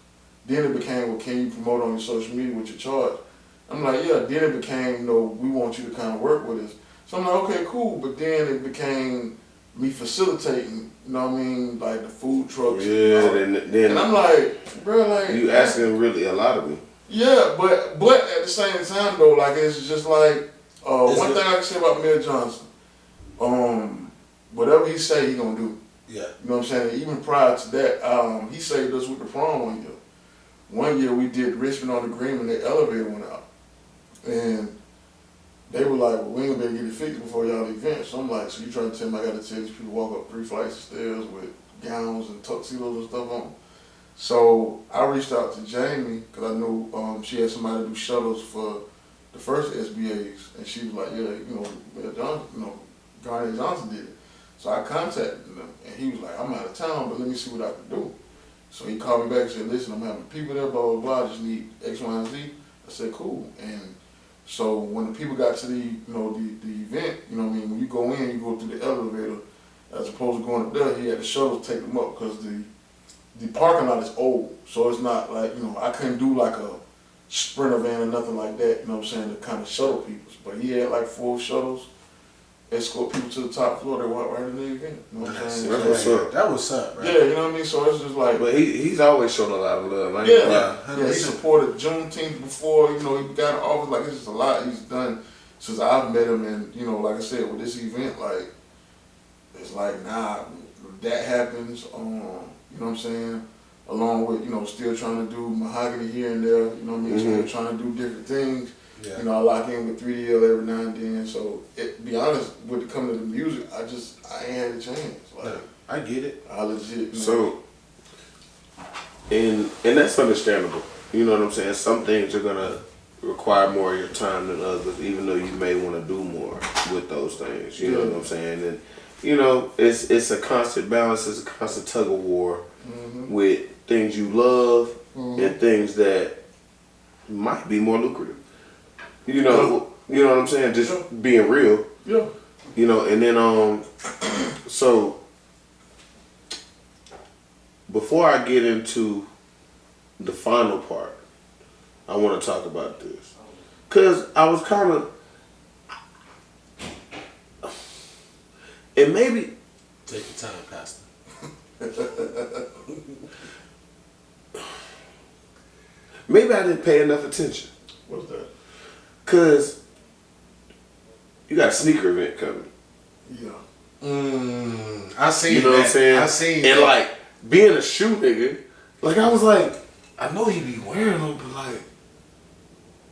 Then it became, well, can you promote on your social media with your charge? I'm like, yeah. Then it became, we want you to kind of work with us. So I'm like, okay, cool. But then it became me facilitating, you know what I mean, like the food trucks. Yeah, then and I'm like, bro, like you asking really a lot of me. Yeah, but at the same time though, like it's just like one thing I can say about Mayor Johnson, whatever he say, he gonna do. Yeah. You know what I'm saying? Even prior to that, he saved us with the prom 1 year. 1 year we did Richmond on the Green and the elevator went out. And they were like, well, we ain't gonna be able to get it fixed before y'all event. So I'm like, so you trying to tell me I gotta tell these people walk up 3 flights of stairs with gowns and tuxedos and stuff on? So I reached out to Jamie because I knew she had somebody to do shuttles for the first SBAs. And she was like, yeah, Mayor Johnson, Garnett Johnson did it. So I contacted him and he was like, I'm out of town, but let me see what I can do. So he called me back and said, listen, I'm having people there, blah, blah, blah, I just need X, Y, and Z. I said, cool. And so when the people got to the event, you know what I mean, when you go in, you go through the elevator, as opposed to going up there, he had the shuttles take them up because the parking lot is old. So it's not like, I couldn't do like a Sprinter van or nothing like that, you know what I'm saying, to kind of shuttle people. But he had like 4 shuttles, escort people to the top floor, they walk right in the event. You know what I'm saying? That was up, right? Yeah, you know what I mean? So it's just like. But he's always shown a lot of love. Like, yeah, he supported Juneteenth before, he got in office. Like, it's just a lot he's done since I've met him. And, like I said, with this event, like, it's like, that happens, you know what I'm saying? Along with, still trying to do mahogany here and there, you know what I mean? Still trying to do different things. Yeah. You know, I lock in with 3DL every now and then. So, be honest, when it comes to the music, I ain't had a chance. Like, No, I get it. I legit. Man. So, and that's understandable. You know what I'm saying? Some things are gonna require more of your time than others, even though you may want to do more with those things. You know what I'm saying? And you know, it's a constant balance. It's a constant tug of war with things you love and things that might be more lucrative. You know what I'm saying? Just being real. Yeah. You know, and then so before I get into the final part, I want to talk about this. Cause I was kind of, and maybe Take your time, Pastor. maybe I didn't pay enough attention. What's that? Cause you got a sneaker event coming. Yeah. I seen You know that. what I'm saying? I seen and that. like being a shoe nigga, like I was like, I know he be wearing them, but like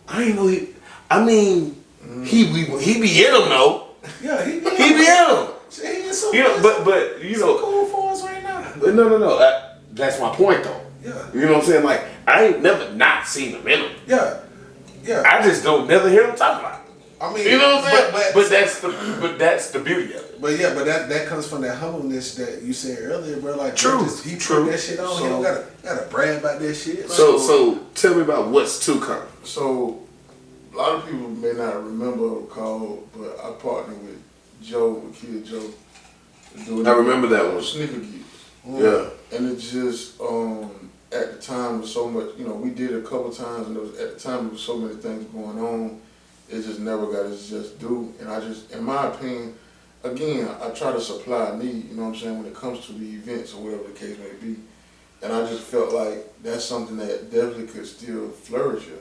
I ain't know he. I mean, he be in them though. Yeah, he be He be in them. He is so You know, but you know, cool for us right now. but no. That's my point though. Yeah. You know what I'm saying? Like I ain't never not seen him in them. Yeah. I just don't never hear him talk about it. I mean, You know what I'm saying? But But that's the beauty of it. But yeah, but that comes from that humbleness that you said earlier, bro. Like, True, bro, he true. put that shit on. So- He don't gotta brag about that shit. So tell me about what's to come. So, a lot of people may not remember or recall, but I partnered with Joe, with Kid Joe. I remember that one. Sneaker Geeks. Yeah. And it just, at the time was so much, you know, we did it a couple times and at the time there was so many things going on, it just never got its just due. And I just, in my opinion, again, I try to supply a need, you know what I'm saying, when it comes to the events or whatever the case may be. And I just felt like that's something that definitely could still flourish here.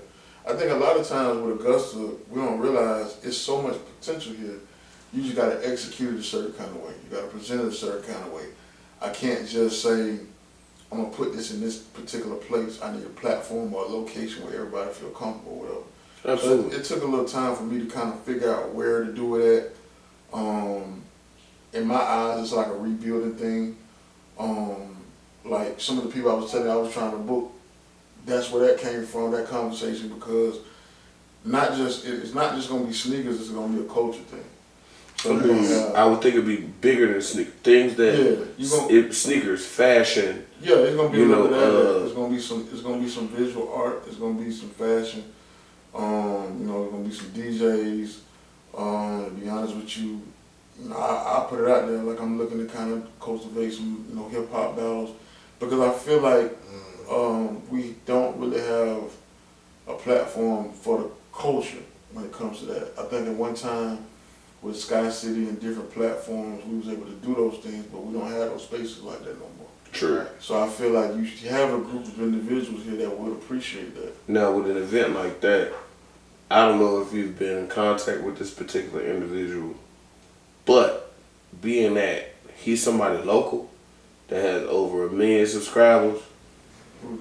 I think a lot of times with Augusta, we don't realize it's so much potential here. You just gotta execute it a certain kind of way. You gotta present it a certain kind of way. I can't just say, I'm gonna put this in this particular place. I need a platform or a location where everybody feel comfortable, whatever. Absolutely. So it took a little time for me to kind of figure out where to do it at. In my eyes, it's like a rebuilding thing. Like some of the people I was telling I was trying to book, that's where that came from, that conversation, because it's not just gonna be sneakers, it's gonna be a culture thing. So we're gonna have, I would think it'd be bigger than sneakers. Things that sneakers, fashion. yeah, it's gonna be You a little know, bit of that. It's gonna be some visual art. It's gonna be some fashion. You know, it's gonna be some DJs. To be honest with you, I put it out there like I'm looking to kind of cultivate some, you know, hip hop battles, because I feel like we don't really have a platform for the culture when it comes to that. I think at one time with Sky City and different platforms, we was able to do those things, but we don't have those spaces like that no more. True. So I feel like you should have a group of individuals here that would appreciate that. Now, with an event like that, I don't know if you've been in contact with this particular individual, but being that he's somebody local that has over 1 million subscribers, Who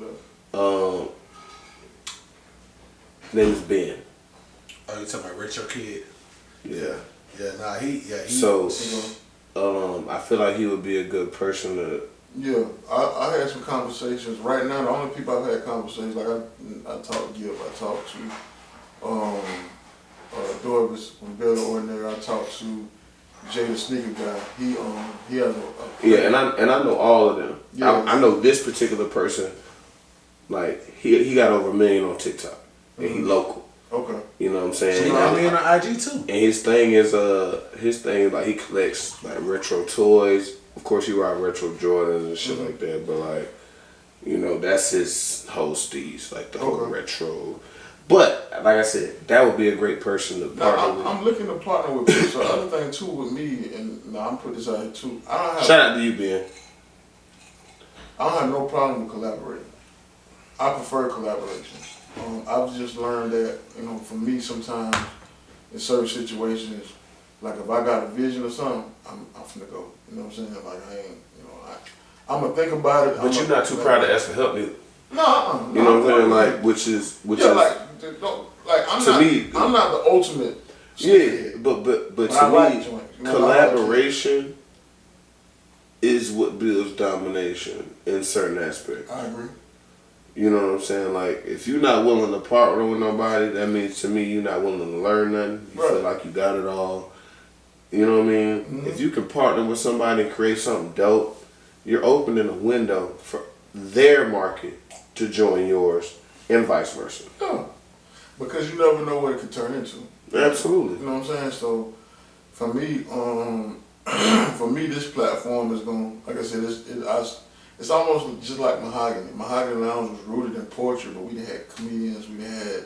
does? his name is Ben. Oh, you talking about Retro Kid? Yeah. Yeah, nah, he. So, I feel like he would be a good person to. Yeah, I had some conversations. Right now, the only people I've had conversations, like I talked to Gil, I talked to Dorvis from Better Ordinary, I talked to Jay the Sneaker Guy. He has a Yeah, and I know all of them. Yeah. I know this particular person. Like he got over 1 million on TikTok, and he local. Okay. You know what I'm So saying? he got me on the IG too. And his thing is like he collects like retro toys. Of course, he ride retro Jordans and shit like that. But like, you know, that's his whole steez, like the whole retro. But like I said, that would be a great person to partner with. I'm looking to partner with people. So the other thing too with me, and I'm putting this out here too. Shout out to you, Ben. I don't have no problem with collaborating. I prefer collaboration. I've just learned that, you know, for me sometimes in certain situations, like if I got a vision or something, I'm finna go. You know what I'm saying? Like I ain't, you know, I'm gonna think about it. But you're not too proud to ask for help, neither. No, you know what I'm saying? Like, which is like like I'm not the ultimate. Yeah, but to I me, like joints. collaboration is what builds domination in certain aspects. I agree. You know what I'm saying? Like, if you're not willing to partner with nobody, that means to me you're not willing to learn nothing. You feel like you got it all. You know what I mean? Mm-hmm. If you can partner with somebody and create something dope, you're opening a window for their market to join yours and vice versa. Yeah. Because you never know what it could turn into. Absolutely. You know what I'm saying? So, for me, this platform is going, like I said, it's almost just like Mahogany. Mahogany Lounge was rooted in poetry, but we had comedians, we had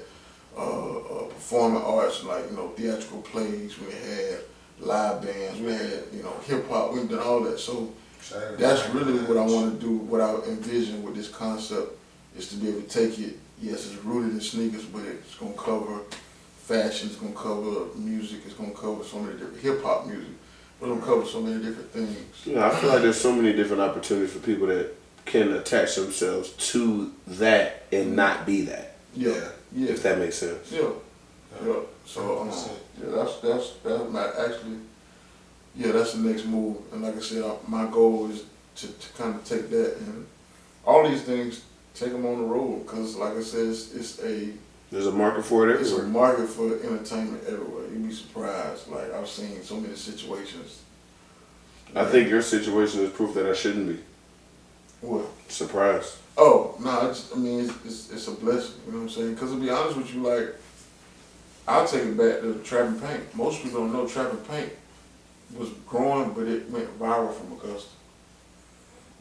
performing arts, like, theatrical plays, we had live bands, we had, hip hop, we've done all that. So that's really what I want to do, what I envision with this concept, is to be able to take it, yes, it's rooted in sneakers, but it's going to cover fashion, it's going to cover music, it's going to cover so many different hip hop music. We're going to cover so many different things. Yeah, I feel like there's so many different opportunities for people that can attach themselves to that and not be that. Yeah. If that makes sense. Yeah. So that's the next move. And like I said, my goal is to kind of take that and all these things, take them on the road. Because like I said, there's a market for it everywhere. There's a market for entertainment everywhere. You'd be surprised. Like, I've seen so many situations. I think your situation is proof that I shouldn't be. What? Surprised. Oh, no, it's a blessing. You know what I'm saying? Because to be honest with you, like, I'll take it back to Trap and Paint. Most people don't know Trap and Paint was growing, but it went viral from Augusta.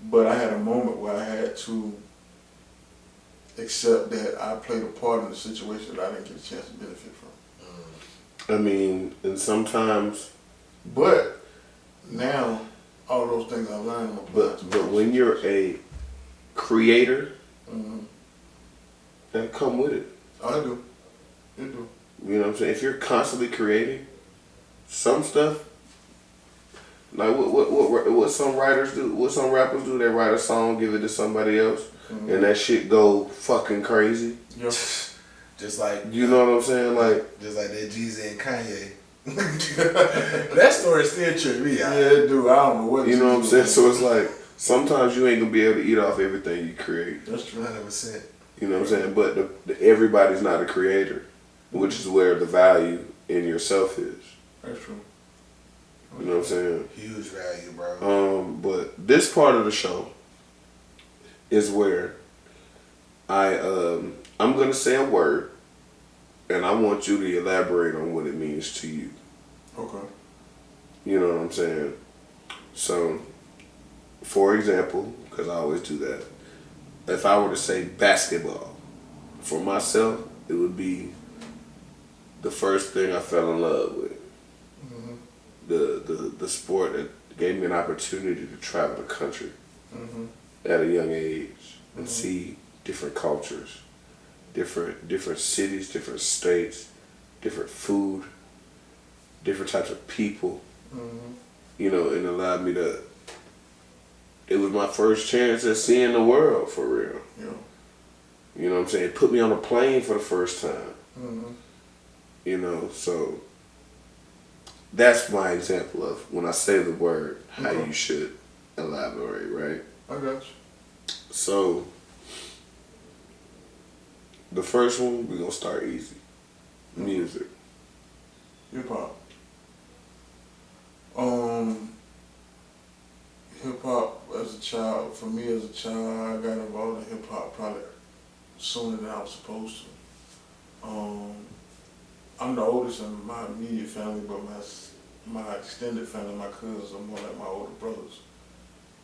But I had a moment where I had to accept that I played a part in the situation that I didn't get a chance to benefit from. I mean, and sometimes. But now, all those things I learned. But when you're a creator, that come with it. I do. You do. You know what I'm saying? If you're constantly creating, some stuff, like what some writers do, what some rappers do, they write a song, give it to somebody else, and that shit go fucking crazy. Yep. Just like, you know what I'm saying? Like, just like that Jeezy and Kanye. That story still tripped me out. Yeah, it do. I don't know what. You know what I'm saying? So it's like, sometimes you ain't gonna be able to eat off everything you create. That's true. 100%. You know what I'm saying? But everybody's not a creator, which is where the value in yourself is. That's true. You know what I'm saying? Huge value, bro. But this part of the show is where I'm gonna say a word, and I want you to elaborate on what it means to you. Okay. You know what I'm saying? So, for example, because I always do that, if I were to say basketball, for myself, it would be the first thing I fell in love with. The sport that gave me an opportunity to travel the country at a young age and see different cultures, different cities, different states, different food, different types of people. You know, and allowed me to. It was my first chance at seeing the world for real. Yeah. You know what I'm saying? It put me on a plane for the first time. You know, so that's my example of when I say the word, how you should elaborate, right? I got you. So, the first one, we're going to start easy. Music. Hip hop. Hip hop as a child, for me as a child, I got involved in hip hop probably sooner than I was supposed to. I'm the oldest in my immediate family, but my extended family, my cousins are more like my older brothers.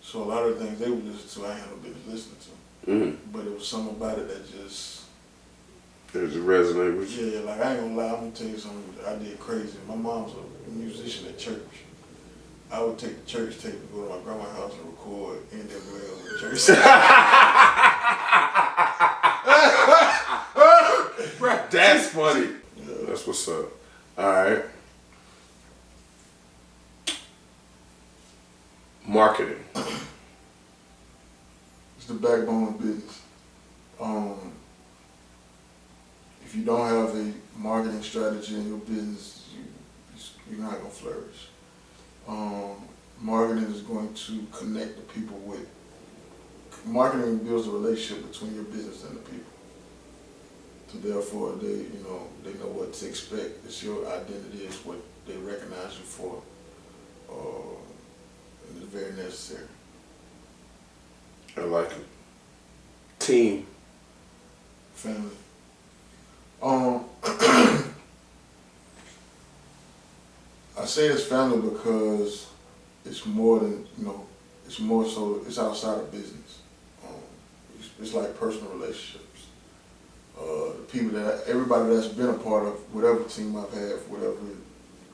So a lot of the things they would listen to, I hadn't been listening to. But it was something about it that just... There's a resonate with you? Yeah, like I ain't gonna lie, I'm gonna tell you something I did crazy. My mom's a musician at church. I would take the church tape and go to my grandma's house and record NWL in church. That's funny. Yeah. That's what's up. All right. Marketing. It's the backbone of business. if you don't have a marketing strategy in your business, you're not gonna flourish. Marketing is going to connect the people with. Marketing builds a relationship between your business and the people. So therefore, they know what to expect. It's your identity. It's what they recognize you for. And it's very necessary. I like it. Team. Family. I say it's family because it's more than, it's more so, it's outside of business. It's like personal relationships. Everybody that's been a part of whatever team I've had, whatever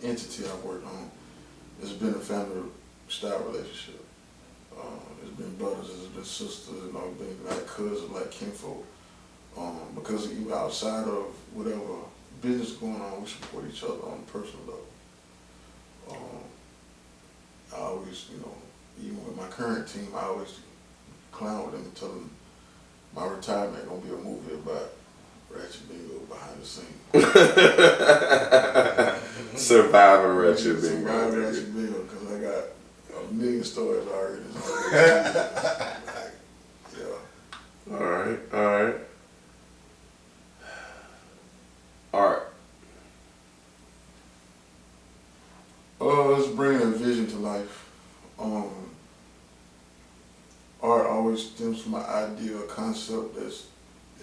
entity I've worked on, it's been a family style relationship. It's been brothers, it's been sisters, it's been like cousins, like kinfolk. Because even outside of whatever business going on, we support each other on a personal level. I always, even with my current team, I always clown with them and tell them my retirement gonna be a movie about Ratchet Bingo behind the scenes. Survivor Ratchet Bingo. Survivor Ratchet Bingo, because I got a million stories already. Yeah. All right. Art. It's bringing a vision to life. Art always stems from an idea, a concept that's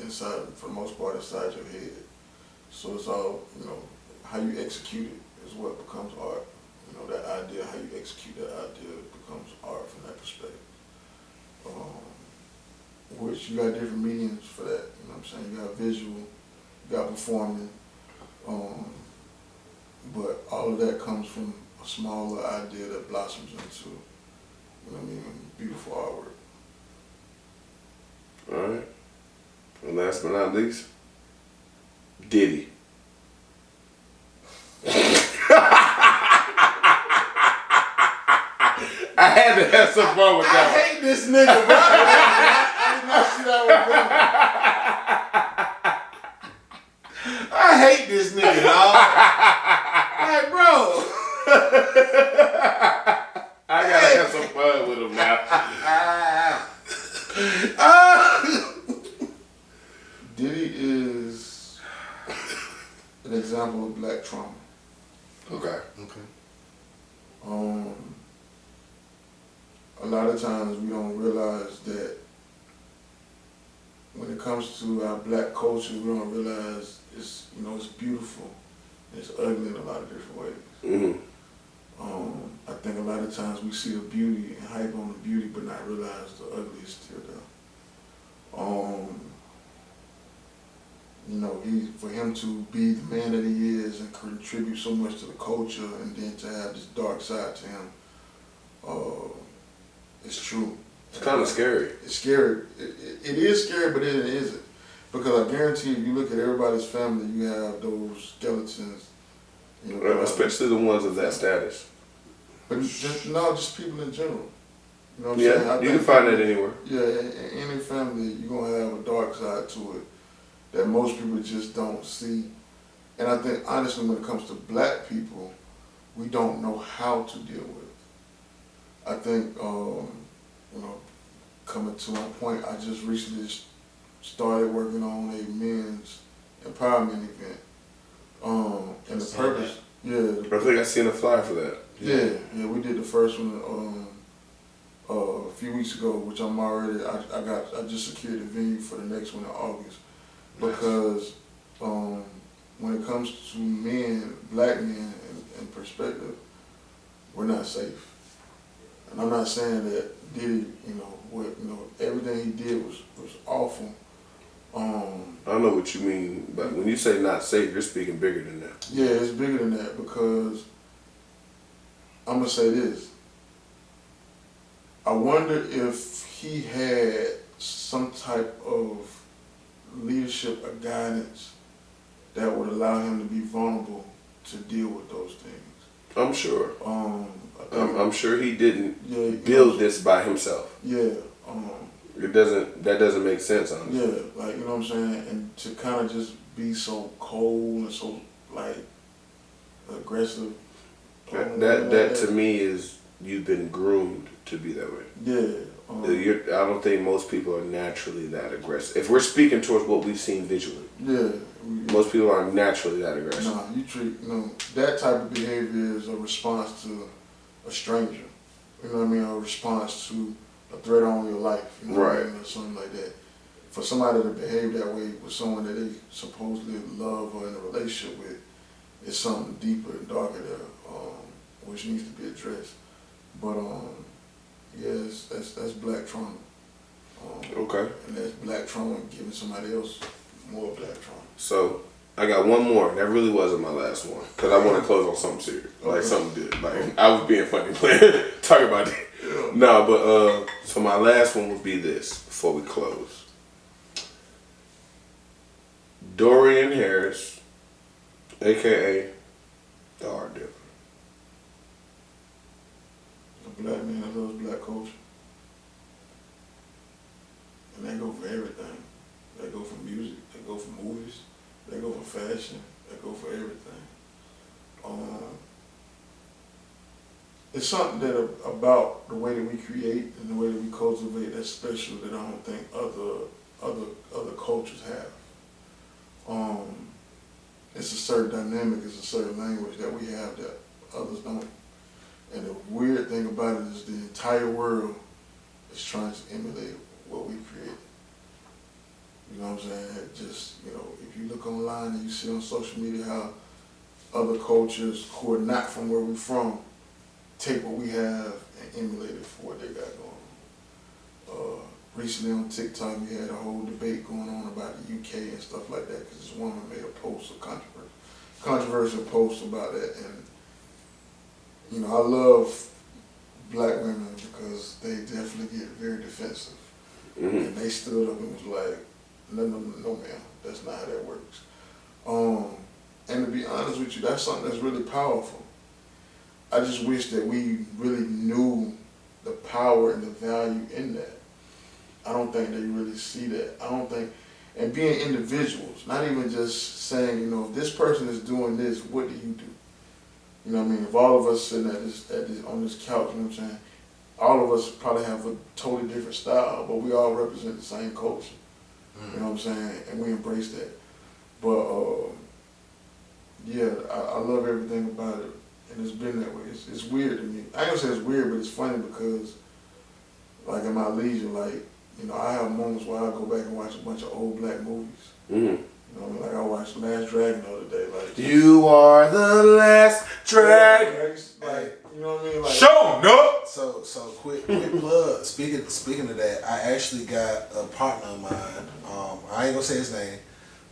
inside, for the most part, inside your head. So it's all, how you execute it is what becomes art. That idea, how you execute that idea becomes art from that perspective. Which you got different mediums for that, you know what I'm saying? You got visual, you got performing, but all of that comes from a smaller idea that blossoms into, beautiful artwork. All right. And last but not least, Diddy. I had to have some fun with that. I hate this nigga, bro. I did not see that one coming. I hate this nigga, dog. Like, bro. I gotta have some fun with him now. Diddy is an example of black trauma. Okay. A lot of times we don't realize that when it comes to our black culture, we don't realize it's beautiful. It's ugly in a lot of different ways. Mm-hmm. I think a lot of times we see the beauty and hype on the beauty, but not realize the ugly is still there. For him to be the man that he is and contribute so much to the culture, and then to have this dark side to him, it's true. It's kind of scary. It's scary. It is scary, but it isn't. Because I guarantee if you look at everybody's family, you have those skeletons. Especially the ones of that status. But just people in general. You know what I'm Yeah, saying? you can find that anywhere. Yeah, in any family, you're going to have a dark side to it that most people just don't see. And I think, honestly, when it comes to black people, we don't know how to deal with it. I think, coming to my point, I just recently started working on a men's empowerment event. And the purpose, I think I seen a flyer for that. Yeah, we did the first one a few weeks ago, which I just secured the venue for the next one in August. Because when it comes to men, black men in perspective, we're not safe. And I'm not saying that Diddy, everything he did was awful. I don't know what you mean, but when you say not safe, you're speaking bigger than that. Yeah, it's bigger than that, because I'm going to say this. I wonder if he had some type of leadership or guidance that would allow him to be vulnerable to deal with those things. I'm sure. I'm sure he didn't build this by himself. Yeah. That doesn't make sense, honestly. Yeah, you know what I'm saying? And to kind of just be so cold and so like aggressive. That to me is you've been groomed to be that way. Yeah. I don't think most people are naturally that aggressive. If we're speaking towards what we've seen visually, most people are naturally that aggressive. Nah, that type of behavior is a response to a stranger. You know what I mean? A response to a threat on your life. You know what I mean? Or something like that. For somebody to behave that way with someone that they supposedly love or in a relationship with, it's something deeper and darker there, which needs to be addressed. But yes, that's black trauma. Okay. And that's black trauma giving somebody else more black trauma. So I got one more. That really wasn't my last one because I want to close on something serious, like something good. Like I was being funny, talking about that. Yeah. No, but so my last one would be this before we close. Dorian Harris, aka the Art Dealer. A black man that loves black culture. And they go for everything. They go for music, they go for movies, they go for fashion, they go for everything. It's something that about the way that we create and the way that we cultivate that's special that I don't think other cultures have. It's a certain dynamic, it's a certain language that we have that others don't. And the weird thing about it is the entire world is trying to emulate what we create. You know what I'm saying? It just, if you look online and you see on social media how other cultures who are not from where we're from take what we have and emulate it for what they got going on. Recently on TikTok, we had a whole debate going on about the UK and stuff like that because this woman made a controversial post about that. And, I love black women because they definitely get very defensive. Mm-hmm. And they stood up and was like, no, ma'am, that's not how that works. And to be honest with you, that's something that's really powerful. I just wish that we really knew the power and the value in that. I don't think they really see that. I don't think, and being individuals, not even just saying, if this person is doing this, what do you do? You know what I mean? If all of us sitting on this couch, you know what I'm saying? All of us probably have a totally different style, but we all represent the same culture. You know what I'm saying? And we embrace that. But yeah, I love everything about it, and it's been that way. It's weird to me. I ain't gonna say it's weird, but it's funny because, like in my leisure, I have moments where I go back and watch a bunch of old black movies. Mm-hmm. You know what I mean? Like I watched Last Dragon the other day. Like you are the last dragon. You know what I mean? Like show up. So quick plug. Speaking of that, I actually got a partner of mine. I ain't gonna say his name,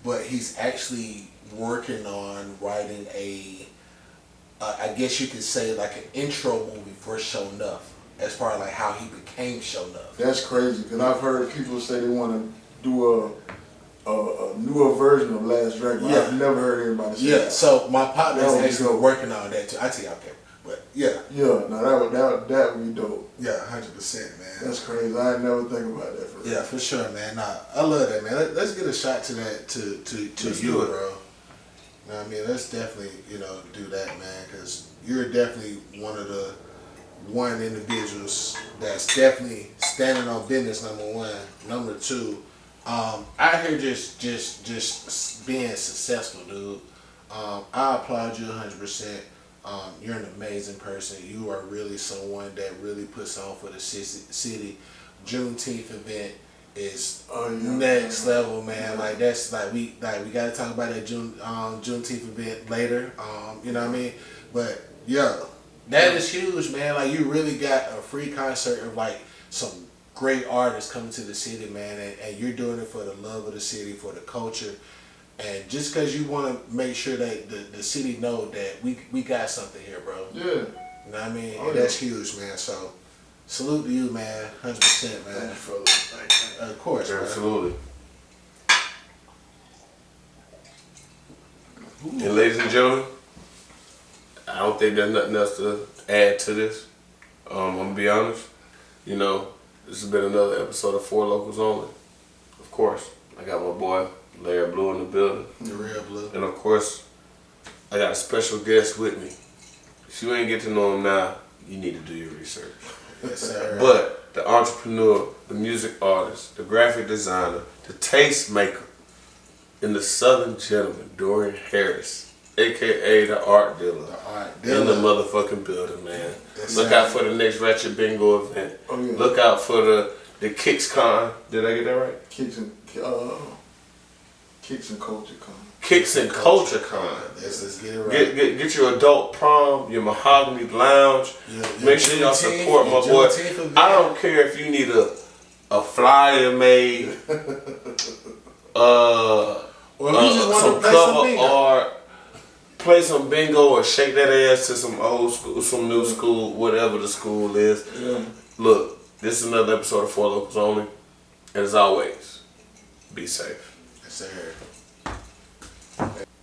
but he's actually working on writing I guess you could say like an intro movie for Show Enough. As far as like how he became Show Enough. That's crazy because I've heard people say they want to do a newer version of Last Dragon. Yeah. I've never heard anybody say that. So my partner is actually working on that too. I tell you, okay, but yeah. Yeah, no, that would be dope. Yeah, 100%, man. That's crazy. I never think about that. For yeah, for sure, man. Nah, I love that, man. Let's get a shot to that to you, bro. You know what I mean? Let's definitely do that, man, because you're definitely one individuals that's definitely standing on business. Number one, number two, out here just being successful, dude. I applaud you 100%. You're an amazing person. You are really someone that really puts on for the city. Juneteenth event is next level, man. Like that's we gotta talk about that Juneteenth event later. You know what I mean? But yeah. That is huge, man. Like you really got a free concert of like some great artists coming to the city, man, and you're doing it for the love of the city, for the culture, and just because you want to make sure that the city know that we got something here, bro. Yeah. You know what I mean? That's huge, man. So salute to you, man. 100%, man. Of course, absolutely. And ladies and gentlemen, I don't think there's nothing else to add to this. I'm gonna be honest. This has been another episode of Four Locals Only. Of course, I got my boy, Larry Blue in the building. The real blue. And of course, I got a special guest with me. If you ain't get to know him now, you need to do your research. Yes, sir. But the entrepreneur, the music artist, the graphic designer, the taste maker, and the Southern gentleman, Dorian Harris, aka the art dealer, in the motherfucking building, man. Yes, Look sir. out for the next Ratchet Bingo event. Oh, yeah. Look out for the Kicks Con. Did I get that right? Kicks and Culture Con. Kicks and Culture Con. Let's get it right. Get your adult prom, your mahogany lounge. Make sure y'all support my boy. I don't care if you need a flyer made, or if you just want some to play cover some bingo. art, play some bingo, or shake that ass to some old school, some new school, whatever the school is. Yeah. Look, this is another episode of 4 Locals Only. And as always, be safe. Yes, sir.